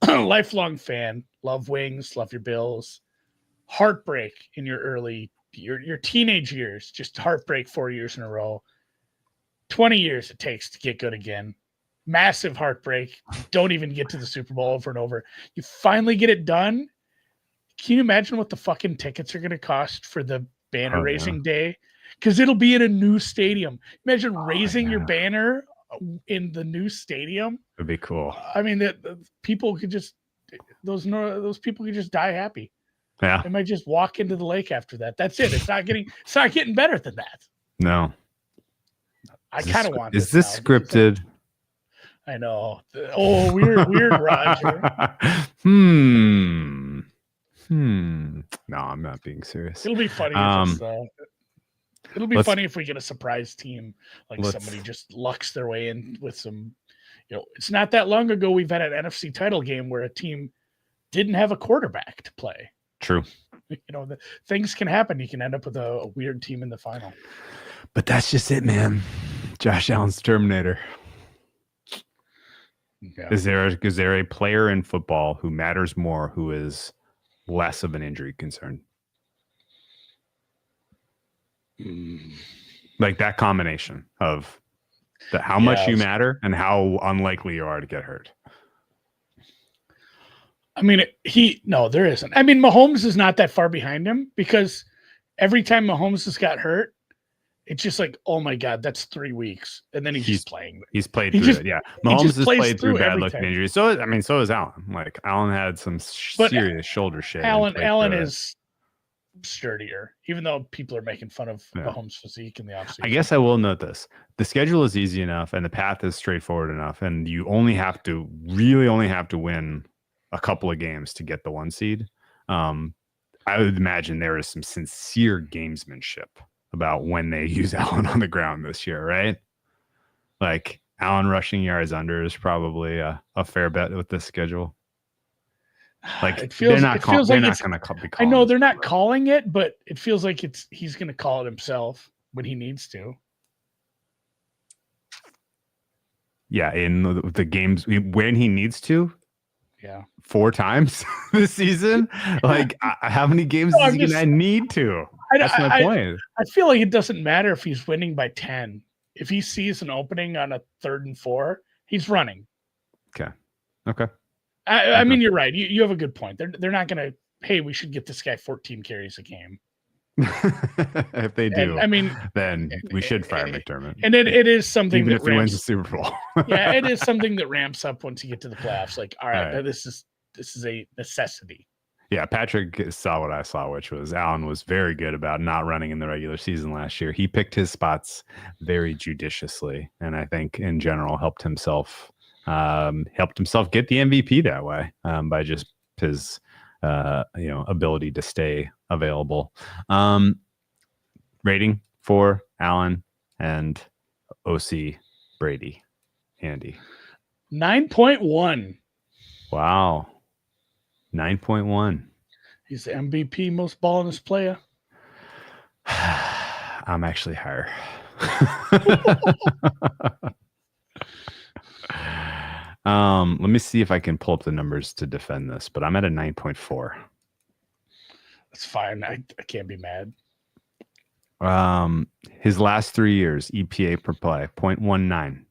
[SPEAKER 3] Lifelong fan, love Wings, love your Bills. Heartbreak in your teenage years, just heartbreak 4 years in a row. 20 years it takes to get good again. Massive heartbreak. Don't even get to the Super Bowl over and over. You finally get it done. Can you imagine what the fucking tickets are going to cost for the banner raising day? Because it'll be in a new stadium. Imagine raising your banner in the new stadium.
[SPEAKER 2] It'd be cool.
[SPEAKER 3] I mean, the people could just those people could just die happy.
[SPEAKER 2] Yeah,
[SPEAKER 3] they might just walk into the lake after that. That's it. It's not getting better than that.
[SPEAKER 2] No,
[SPEAKER 3] I kind of want.
[SPEAKER 2] Is this scripted?
[SPEAKER 3] I know. Oh, weird, Roger.
[SPEAKER 2] No, I'm not being serious.
[SPEAKER 3] It'll be funny. It'll be funny if we get a surprise team, like somebody just lucks their way in with some. It's not that long ago we've had an NFC title game where a team didn't have a quarterback to play.
[SPEAKER 2] True.
[SPEAKER 3] Things can happen. You can end up with a weird team in the final.
[SPEAKER 2] But that's just it, man. Josh Allen's Terminator. Yeah. Is there a player in football who matters more, who is less of an injury concern? Like that combination of how much you matter and how unlikely you are to get hurt.
[SPEAKER 3] I mean, there isn't. I mean, Mahomes is not that far behind him because every time Mahomes has got hurt, it's just like, oh my God, that's 3 weeks. And then he's playing.
[SPEAKER 2] He's played through it. Yeah. Mahomes has played through bad looking injuries. So, I mean, so is Allen. Like, Allen had some serious shoulder shit.
[SPEAKER 3] Allen is sturdier, even though people are making fun of Mahomes' physique in the offseason.
[SPEAKER 2] I guess I will note this. The schedule is easy enough and the path is straightforward enough. And you only have to win a couple of games to get the 1 seed. I would imagine there is some sincere gamesmanship about when they use Allen on the ground this year, right? Like Allen rushing yards under is probably a fair bet with this schedule. Like they're not going to be.
[SPEAKER 3] I know they're not calling it, but it feels like he's going to call it himself when he needs to. Yeah,
[SPEAKER 2] in the games when he needs to.
[SPEAKER 3] Yeah, 4
[SPEAKER 2] times this season. Like, how many games is he going to need to? That's my point.
[SPEAKER 3] I feel like it doesn't matter if he's winning by 10. If he sees an opening on a 3rd and 4, he's running.
[SPEAKER 2] Okay.
[SPEAKER 3] I mean, you're right. You have a good point. They're not going to. Hey, we should get this guy 14 carries a game.
[SPEAKER 2] If they do, then we should fire McDermott.
[SPEAKER 3] And it is something
[SPEAKER 2] even
[SPEAKER 3] that
[SPEAKER 2] if he wins the Super Bowl.
[SPEAKER 3] Yeah, it is something that ramps up once you get to the playoffs. Like, all right. This is a necessity.
[SPEAKER 2] Yeah, Patrick saw what I saw, which was Allen was very good about not running in the regular season last year. He picked his spots very judiciously, and I think in general helped himself get the MVP that way by just his ability to stay available. Rating for Allen and OC Brady, Andy.
[SPEAKER 3] 9.1.
[SPEAKER 2] Wow. 9.1.
[SPEAKER 3] He's the MVP, most ballingest player.
[SPEAKER 2] I'm actually higher. Let me see if I can pull up the numbers to defend this, but I'm at a 9.4.
[SPEAKER 3] That's fine. I can't be mad.
[SPEAKER 2] His last 3 years, EPA per play, 0.19.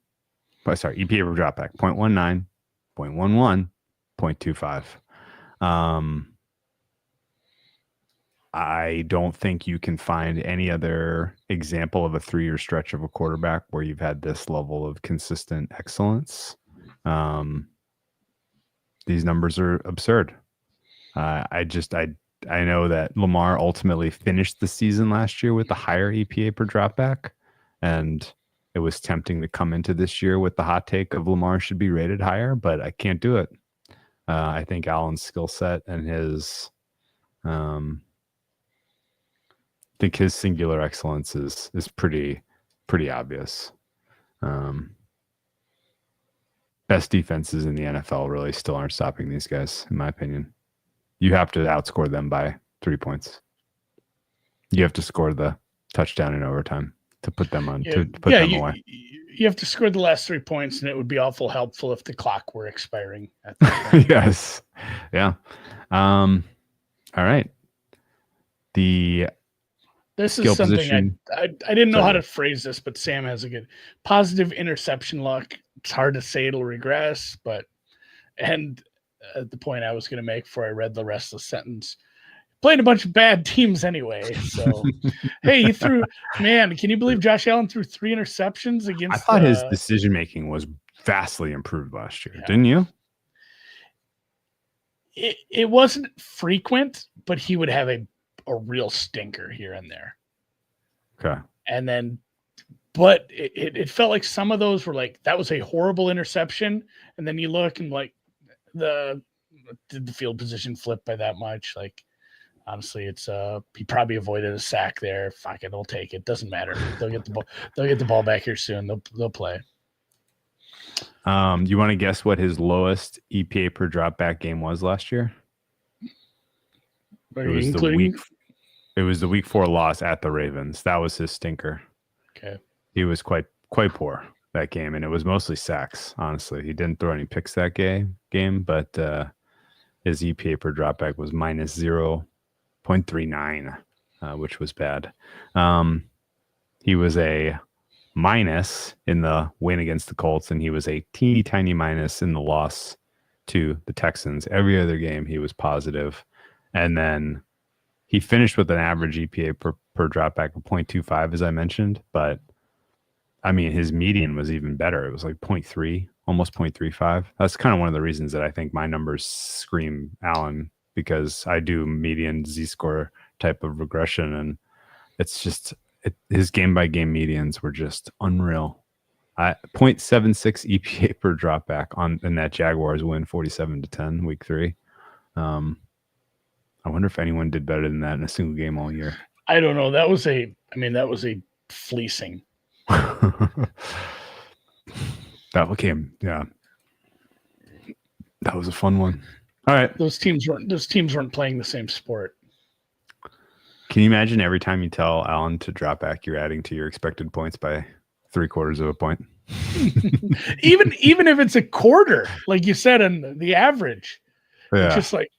[SPEAKER 2] EPA per dropback, 0.19, 0.11, 0.25. I don't think you can find any other example of a 3-year stretch of a quarterback where you've had this level of consistent excellence. These numbers are absurd. I know that Lamar ultimately finished the season last year with a higher EPA per dropback, and it was tempting to come into this year with the hot take of Lamar should be rated higher, but I can't do it. I think Allen's skill set and his singular excellence is pretty obvious. Best defenses in the NFL really still aren't stopping these guys, in my opinion. You have to outscore them by 3 points. You have to score the touchdown in overtime to put them on to put them away.
[SPEAKER 3] You have to score the last 3 points, and it would be awful helpful if the clock were expiring at that point.
[SPEAKER 2] Yes. Yeah. All right.
[SPEAKER 3] This
[SPEAKER 2] skill
[SPEAKER 3] is something
[SPEAKER 2] position.
[SPEAKER 3] I didn't know how to phrase this, but Sam has a good positive interception luck. It's hard to say it'll regress, and at the point I was going to make before I read the rest of the sentence, playing a bunch of bad teams anyway. So, hey, can you believe Josh Allen threw 3 interceptions against?
[SPEAKER 2] I thought his decision making was vastly improved last year. Yeah. Didn't you?
[SPEAKER 3] It wasn't frequent, but he would have a real stinker here and there.
[SPEAKER 2] Okay.
[SPEAKER 3] And then, but it felt like some of those were like, that was a horrible interception. And then you look and like did the field position flip by that much? Like, honestly, it's he probably avoided a sack there. Fuck it, they'll take it. Doesn't matter. They'll get the ball. They'll get the ball back here soon. They'll play.
[SPEAKER 2] You want to guess what his lowest EPA per drop back game was last year? It was the week 4 loss at the Ravens. That was his stinker.
[SPEAKER 3] Okay.
[SPEAKER 2] He was quite poor that game, and it was mostly sacks, honestly. He didn't throw any picks that game, but his EPA per dropback was minus 0.39, which was bad. He was a minus in the win against the Colts, and he was a teeny tiny minus in the loss to the Texans. Every other game, he was positive. And then he finished with an average EPA per dropback of 0.25, as I mentioned. But, I mean, his median was even better. It was like 0.3, almost 0.35. That's kind of one of the reasons that I think my numbers scream Allen, because I do median Z-score type of regression. And it's just his game-by-game medians were just unreal. 0.76 EPA per dropback in that Jaguars win 47-10 week 3. I wonder if anyone did better than that in a single game all year.
[SPEAKER 3] I don't know. That was a fleecing.
[SPEAKER 2] That was a fun one. All right.
[SPEAKER 3] Those teams weren't playing the same sport.
[SPEAKER 2] Can you imagine every time you tell Allen to drop back, you're adding to your expected points by 3/4 of a point?
[SPEAKER 3] even if it's a quarter, like you said, in the average, it's just like,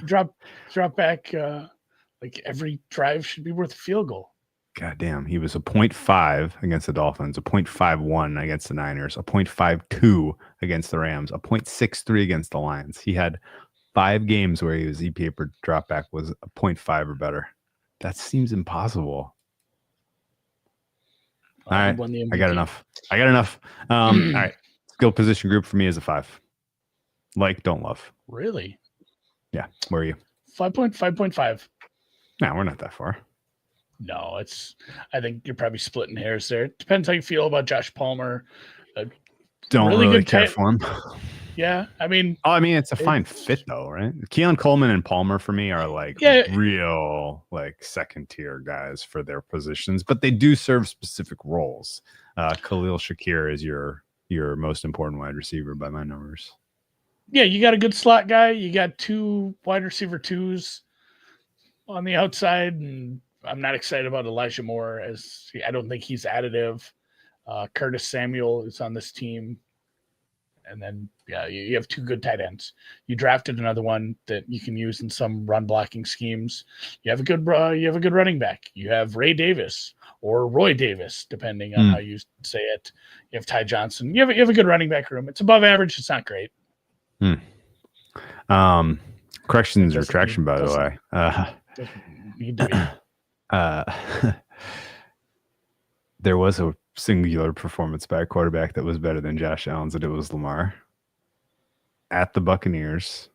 [SPEAKER 3] drop back. Like every drive should be worth a field goal.
[SPEAKER 2] God damn. He was a 0.5 against the Dolphins, a 0.51 against the Niners, a 0.52 against the Rams, a 0.63 against the Lions. He had 5 games where his EPA per dropback was a 0.5 or better. That seems impossible. All right. I got enough. All right. Skill position group for me is a 5. Like, don't love.
[SPEAKER 3] Really?
[SPEAKER 2] Yeah. Where are you?
[SPEAKER 3] 5.5.
[SPEAKER 2] No, we're not that far.
[SPEAKER 3] No, I think you're probably splitting hairs there. Depends how you feel about Josh Palmer.
[SPEAKER 2] Don't really care for him.
[SPEAKER 3] Yeah, I mean,
[SPEAKER 2] it's a fine fit though, right? Keon Coleman and Palmer for me are like real like second tier guys for their positions, but they do serve specific roles. Khalil Shakir is your most important wide receiver by my numbers.
[SPEAKER 3] Yeah, you got a good slot guy. You got 2 wide receiver 2s on the outside, and I'm not excited about Elijah Moore, as I don't think he's additive. Curtis Samuel is on this team. And then, you have 2 good tight ends. You drafted another one that you can use in some run blocking schemes. You have a good running back. You have Ray Davis or Roy Davis, depending on how you say it. You have Ty Johnson. You have a good running back room. It's above average. It's not great.
[SPEAKER 2] Corrections retraction, by the way.
[SPEAKER 3] Doesn't need to be.
[SPEAKER 2] There was a singular performance by a quarterback that was better than Josh Allen's, and it was Lamar. At the Buccaneers,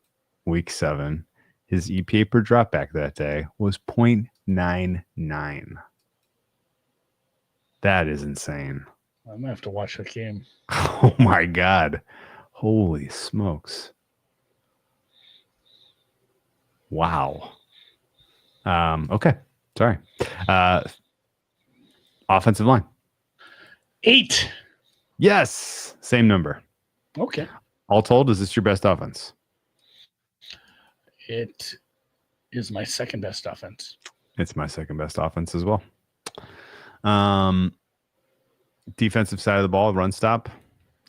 [SPEAKER 2] week 7, his EPA per dropback that day was 0.99. That is insane.
[SPEAKER 3] I'm going to have to watch that game.
[SPEAKER 2] Oh, my God. Holy smokes. Wow. Okay. Sorry. Offensive line.
[SPEAKER 3] 8.
[SPEAKER 2] Yes. Same number.
[SPEAKER 3] Okay.
[SPEAKER 2] All told, is this your best offense?
[SPEAKER 3] It is my second best offense.
[SPEAKER 2] It's my second best offense as well. Defensive side of the ball, run stop.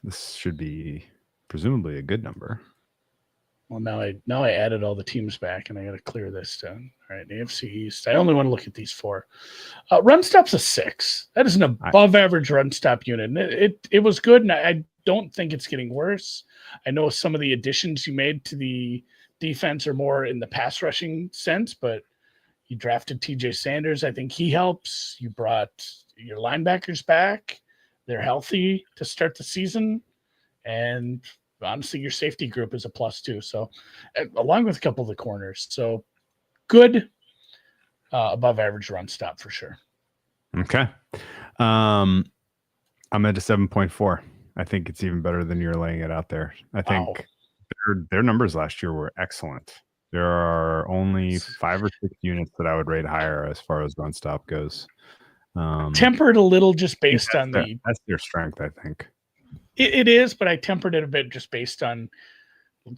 [SPEAKER 2] This should be presumably a good number.
[SPEAKER 3] Well, now I added all the teams back, and I got to clear this down. All right, AFC East. I only want to look at these 4. Run stop's a 6. That is an above average run stop unit. And it was good, and I don't think it's getting worse. I know some of the additions you made to the defense are more in the pass rushing sense, but you drafted TJ Sanders. I think he helps. You brought your linebackers back. They're healthy to start the season. And honestly, your safety group is a plus too. So along with a couple of the corners. So good above average run stop for sure.
[SPEAKER 2] Okay. I'm at a 7.4. I think it's even better than you're laying it out there. I think their numbers last year were excellent. There are only 5 or 6 units that I would rate higher as far as run stop goes.
[SPEAKER 3] Tempered a little just based on
[SPEAKER 2] that's their strength, I think.
[SPEAKER 3] It is, but I tempered it a bit just based on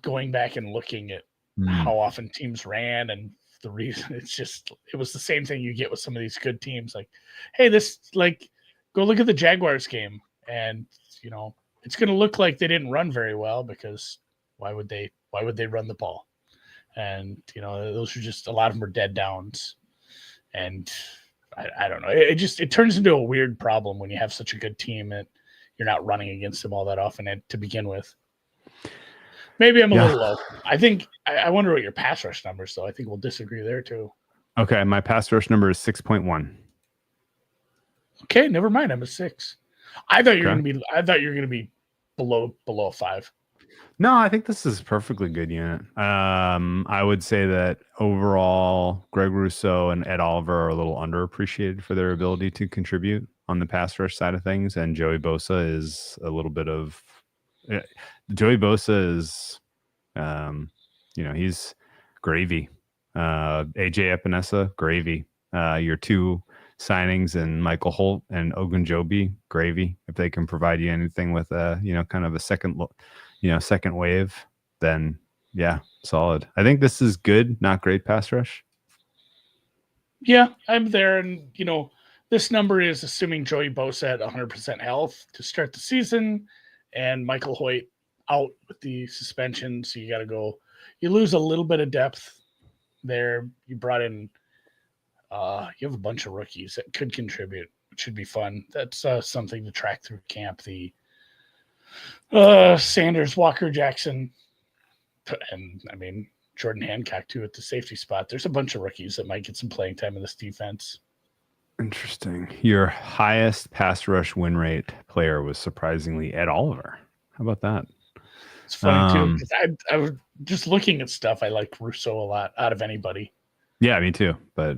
[SPEAKER 3] going back and looking at how often teams ran and the reason. It was the same thing you get with some of these good teams. Like, hey, go look at the Jaguars game, and it's going to look like they didn't run very well because why would they run the ball? And those are just a lot of them are dead downs, and I don't know. It turns into a weird problem when you have such a good team and you're not running against them all that often to begin with. Maybe I'm a little low. I think I wonder what your pass rush numbers, though. I think we'll disagree there too.
[SPEAKER 2] Okay, my pass rush number is 6.1.
[SPEAKER 3] Okay, never mind. I'm a 6. I thought you were going to be below 5.
[SPEAKER 2] No, I think this is a perfectly good unit. I would say that overall, Greg Rousseau and Ed Oliver are a little underappreciated for their ability to contribute on the pass rush side of things, and Joey Bosa is a little bit of. Joey Bosa is, he's gravy. AJ Epinesa, gravy. Your 2 signings and Michael Holt and Ogunjobi, gravy. If they can provide you anything with kind of a second wave, then yeah, solid. I think this is good, not great pass rush.
[SPEAKER 3] Yeah, I'm there, and this number is assuming Joey Bosa at 100% health to start the season, and Michael Hoyt out with the suspension. So you lose a little bit of depth there. You brought in, you have a bunch of rookies that could contribute, which should be fun. That's something to track through camp. The Sanders, Walker Jackson, and Jordan Hancock too at the safety spot. There's a bunch of rookies that might get some playing time in this defense.
[SPEAKER 2] Interesting. Your highest pass rush win rate player was surprisingly Ed Oliver. How about that?
[SPEAKER 3] It's funny too, because I was just looking at stuff. I like Rousseau a lot out of anybody.
[SPEAKER 2] Yeah, me too. But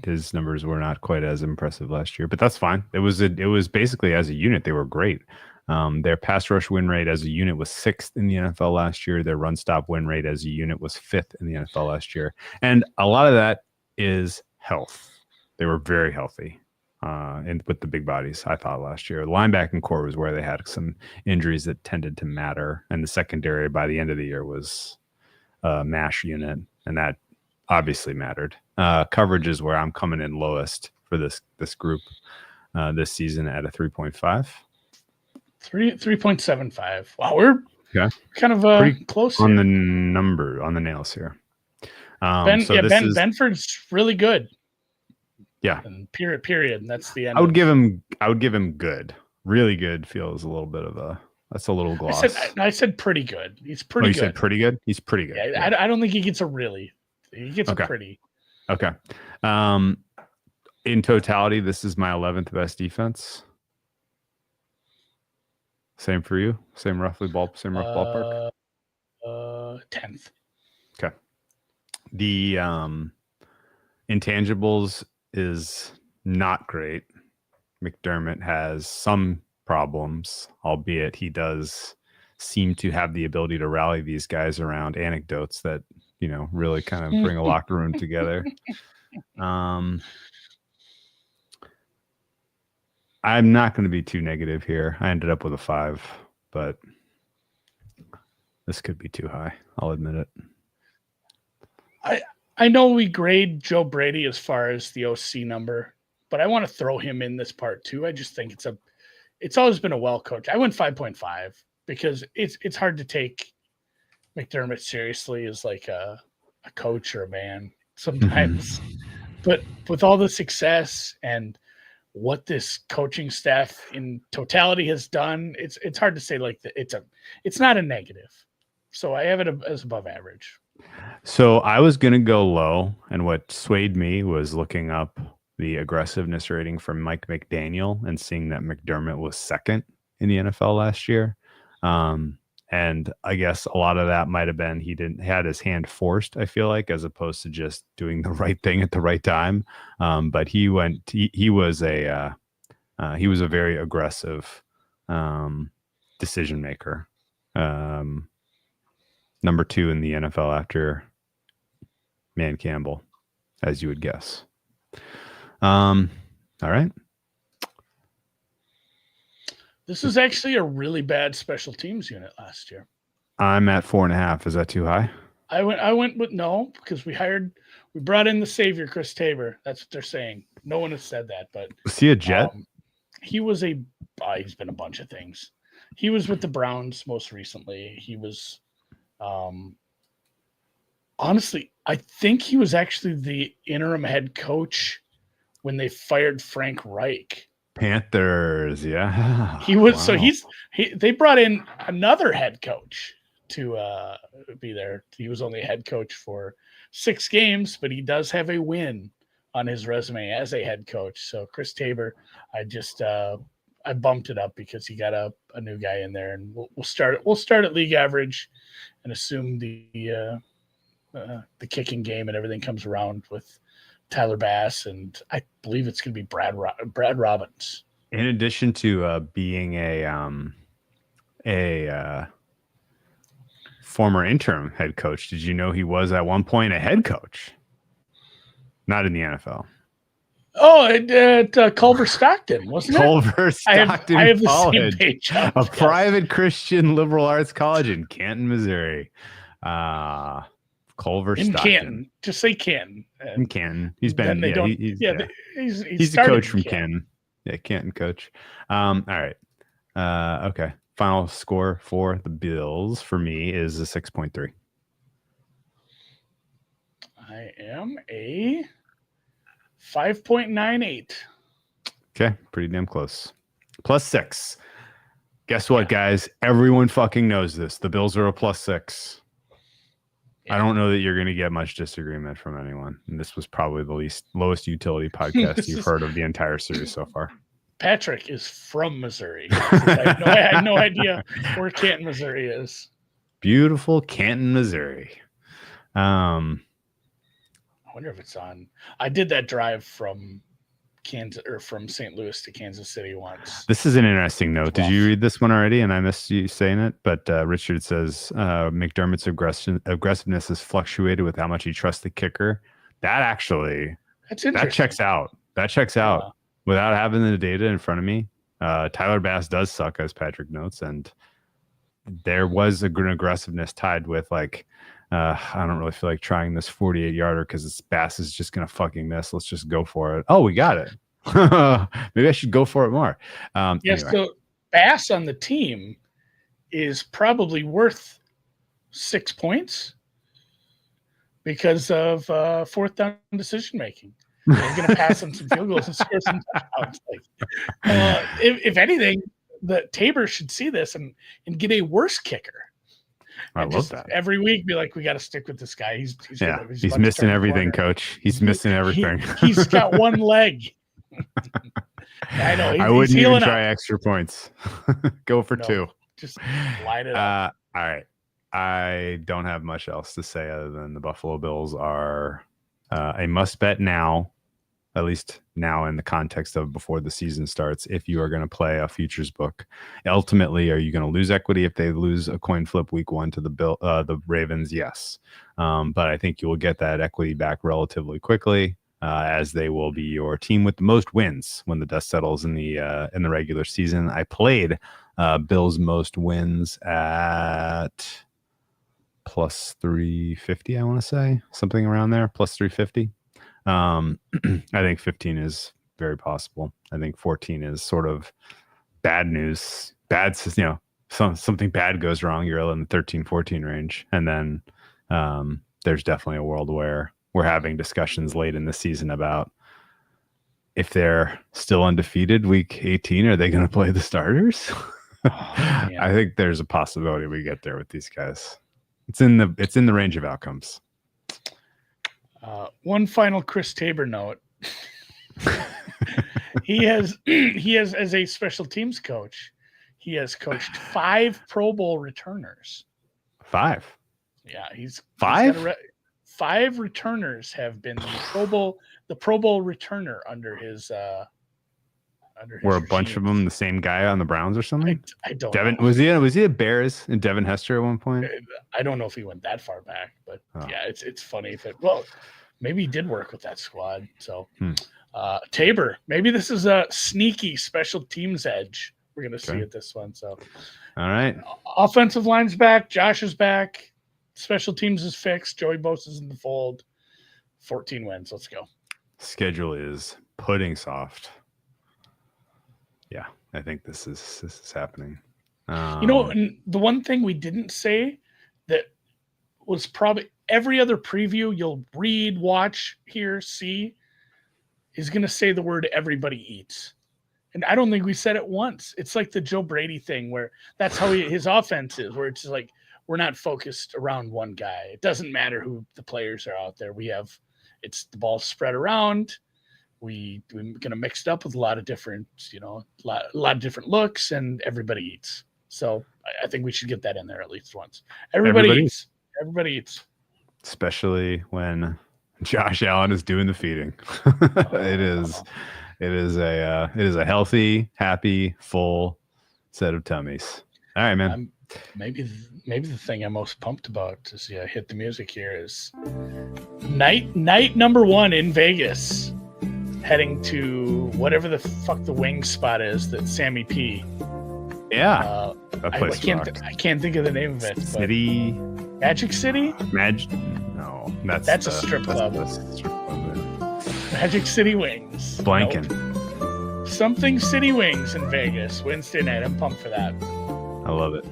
[SPEAKER 2] his numbers were not quite as impressive last year. But that's fine. It was basically as a unit they were great. Their pass rush win rate as a unit was 6th in the NFL last year. Their run stop win rate as a unit was 5th in the NFL last year. And a lot of that is health. They were very healthy and with the big bodies, I thought, last year. The linebacking core was where they had some injuries that tended to matter. And the secondary by the end of the year was a MASH unit, and that obviously mattered. Coverage is where I'm coming in lowest for this group this season at a 3.5.
[SPEAKER 3] 3.75. Wow, we're kind of pretty close
[SPEAKER 2] on
[SPEAKER 3] here.
[SPEAKER 2] the nails here.
[SPEAKER 3] Benford's really good.
[SPEAKER 2] Yeah.
[SPEAKER 3] And period. And that's the end.
[SPEAKER 2] I would give him good. Really good feels a little bit of that's a little gloss.
[SPEAKER 3] I said pretty good. He's pretty good.
[SPEAKER 2] You said pretty good? He's pretty good.
[SPEAKER 3] Yeah. I don't think he gets a really. He gets a pretty.
[SPEAKER 2] Okay. In totality, this is my 11th best defense. Same for you? Same rough ballpark?
[SPEAKER 3] 10th.
[SPEAKER 2] Okay. The intangibles is not great. McDermott has some problems, albeit he does seem to have the ability to rally these guys around anecdotes that, really kind of bring a locker room together. I'm not going to be too negative here. I ended up with a 5, but this could be too high. I'll admit it.
[SPEAKER 3] I know we grade Joe Brady as far as the OC number, but I want to throw him in this part too. I just think it's always been a well coach. I went 5.5 because it's hard to take McDermott seriously as like a coach or a man sometimes. But with all the success and what this coaching staff in totality has done, it's hard to say like it's not a negative. So I have it as above average.
[SPEAKER 2] So I was going to go low, and what swayed me was looking up the aggressiveness rating from Mike McDaniel and seeing that McDermott was second in the NFL last year. And I guess a lot of that might have been he had his hand forced, I feel like, as opposed to just doing the right thing at the right time. But he was a very aggressive decision maker. Number 2 in the NFL after Man Campbell, as you would guess. All right.
[SPEAKER 3] This is actually a really bad special teams unit last year.
[SPEAKER 2] I'm at 4.5. Is that too high?
[SPEAKER 3] I went with no, because we brought in the savior, Chris Tabor. That's what they're saying. No one has said that, but
[SPEAKER 2] was he a Jet?
[SPEAKER 3] He's been a bunch of things. He was with the Browns most recently. He was, honestly, I think he was actually the interim head coach when they fired Frank Reich.
[SPEAKER 2] Panthers, yeah.
[SPEAKER 3] He was
[SPEAKER 2] wow.
[SPEAKER 3] So they brought in another head coach to be there. He was only a head coach for 6 games, but he does have a win on his resume as a head coach. So Chris Tabor, I bumped it up because he got a new guy in there, and we'll start at league average and assume the kicking game and everything comes around with Tyler Bass, and I believe it's going to be Brad Robbins.
[SPEAKER 2] In addition to being a former interim head coach, did you know he was at one point a head coach? Not in the NFL.
[SPEAKER 3] Oh, at Culver Stockton, wasn't it?
[SPEAKER 2] Culver Stockton
[SPEAKER 3] I have the
[SPEAKER 2] College,
[SPEAKER 3] same page.
[SPEAKER 2] a private Christian liberal arts college in Canton, Missouri. Culver
[SPEAKER 3] in
[SPEAKER 2] Stockton.
[SPEAKER 3] Canton. Just say Canton.
[SPEAKER 2] In Canton. He's been. He's
[SPEAKER 3] a
[SPEAKER 2] coach from Canton. Yeah, Canton coach. All right. Okay. Final score for the Bills for me is a 6.3.
[SPEAKER 3] I am a 5.98.
[SPEAKER 2] Okay, pretty damn close. +6. Guess what, guys? Everyone fucking knows this. The Bills are a +6. I don't know that you're going to get much disagreement from anyone. And this was probably the lowest utility podcast you've heard of the entire series so far.
[SPEAKER 3] Patrick is from Missouri. I had no idea where Canton, Missouri is.
[SPEAKER 2] Beautiful Canton, Missouri.
[SPEAKER 3] I wonder if it's on. I did that drive from Kansas or from St. Louis to Kansas City once.
[SPEAKER 2] This is an interesting note. Did you read this one already? And I missed you saying it. But Richard says McDermott's aggressiveness has fluctuated with how much he trusts the kicker. That's interesting. That checks out. Without having the data in front of me, Tyler Bass does suck, as Patrick notes, and there was an aggressiveness tied with like, I don't really feel like trying this 48-yarder because this Bass is just gonna fucking miss. Let's just go for it. Oh, we got it. Maybe I should go for it more.
[SPEAKER 3] Anyway. So Bass on the team is probably worth 6 points because of fourth down decision making. They're going to pass on some field goals and score some touchdowns. If anything, the Tabor should see this and get a worse kicker.
[SPEAKER 2] I love that.
[SPEAKER 3] Every week, be like, we got to stick with this guy. He's
[SPEAKER 2] missing everything, coach. He's missing everything.
[SPEAKER 3] He's got one leg. I know.
[SPEAKER 2] I wouldn't even try extra points. Go for 2.
[SPEAKER 3] Just line it up.
[SPEAKER 2] All right. I don't have much else to say other than the Buffalo Bills are a must bet now, at least now in the context of before the season starts, if you are going to play a futures book. Ultimately, are you going to lose equity if they lose a coin flip week 1 to the Ravens? Yes. But I think you will get that equity back relatively quickly, as they will be your team with the most wins when the dust settles in the regular season. I played Bills most wins at plus 350, I want to say, something around there, plus 350. I think 15 is very possible. I think 14 is sort of bad news. Something bad goes wrong, you're in the 13, 14 range. And then there's definitely a world where we're having discussions late in the season about if they're still undefeated week 18, are they going to play the starters? I think there's a possibility we get there with these guys. It's in the range of outcomes.
[SPEAKER 3] One final Chris Tabor note. he has as a special teams coach, he has coached 5 Pro Bowl returners.
[SPEAKER 2] 5.
[SPEAKER 3] Yeah, he's
[SPEAKER 2] 5.
[SPEAKER 3] 5 returners have been the Pro Bowl returner under his.
[SPEAKER 2] Were a bunch of them the same guy on the Browns or something?
[SPEAKER 3] I don't
[SPEAKER 2] Devin,
[SPEAKER 3] know.
[SPEAKER 2] was he a Bears and Devin Hester at one point?
[SPEAKER 3] I don't know if he went that far back, but yeah, it's funny maybe he did work with that squad. So Tabor, maybe this is a sneaky special teams edge we're gonna see at this one. So
[SPEAKER 2] all right.
[SPEAKER 3] Offensive line's back, Josh is back, special teams is fixed, Joey Bosa's in the fold. 14 wins. Let's go.
[SPEAKER 2] Schedule is pudding soft. Yeah, I think this is happening.
[SPEAKER 3] And the one thing we didn't say that was probably every other preview you'll read, watch, hear, see is going to say the word everybody eats. And I don't think we said it once. It's like the Joe Brady thing where that's how his offense is, where it's like we're not focused around one guy. It doesn't matter who the players are out there. It's the ball spread around. We're going to mix it up with a lot of different, a lot of different looks, and everybody eats. So I think we should get that in there at least once. Everybody eats. Everybody eats.
[SPEAKER 2] Especially when Josh Allen is doing the feeding. It is a healthy, happy, full set of tummies. All right, man.
[SPEAKER 3] Maybe the thing I'm most pumped about to see I hit the music here is night number 1 in Vegas. Heading to whatever the fuck the wing spot is that Sammy P.
[SPEAKER 2] Yeah, that place
[SPEAKER 3] I can't think of the name of it.
[SPEAKER 2] City,
[SPEAKER 3] Magic City.
[SPEAKER 2] No, that's
[SPEAKER 3] a strip club.
[SPEAKER 2] That's a strip club.
[SPEAKER 3] Magic City Wings.
[SPEAKER 2] Blanking.
[SPEAKER 3] Nope. Something City Wings in Vegas Wednesday night. I'm pumped for that.
[SPEAKER 2] I love it.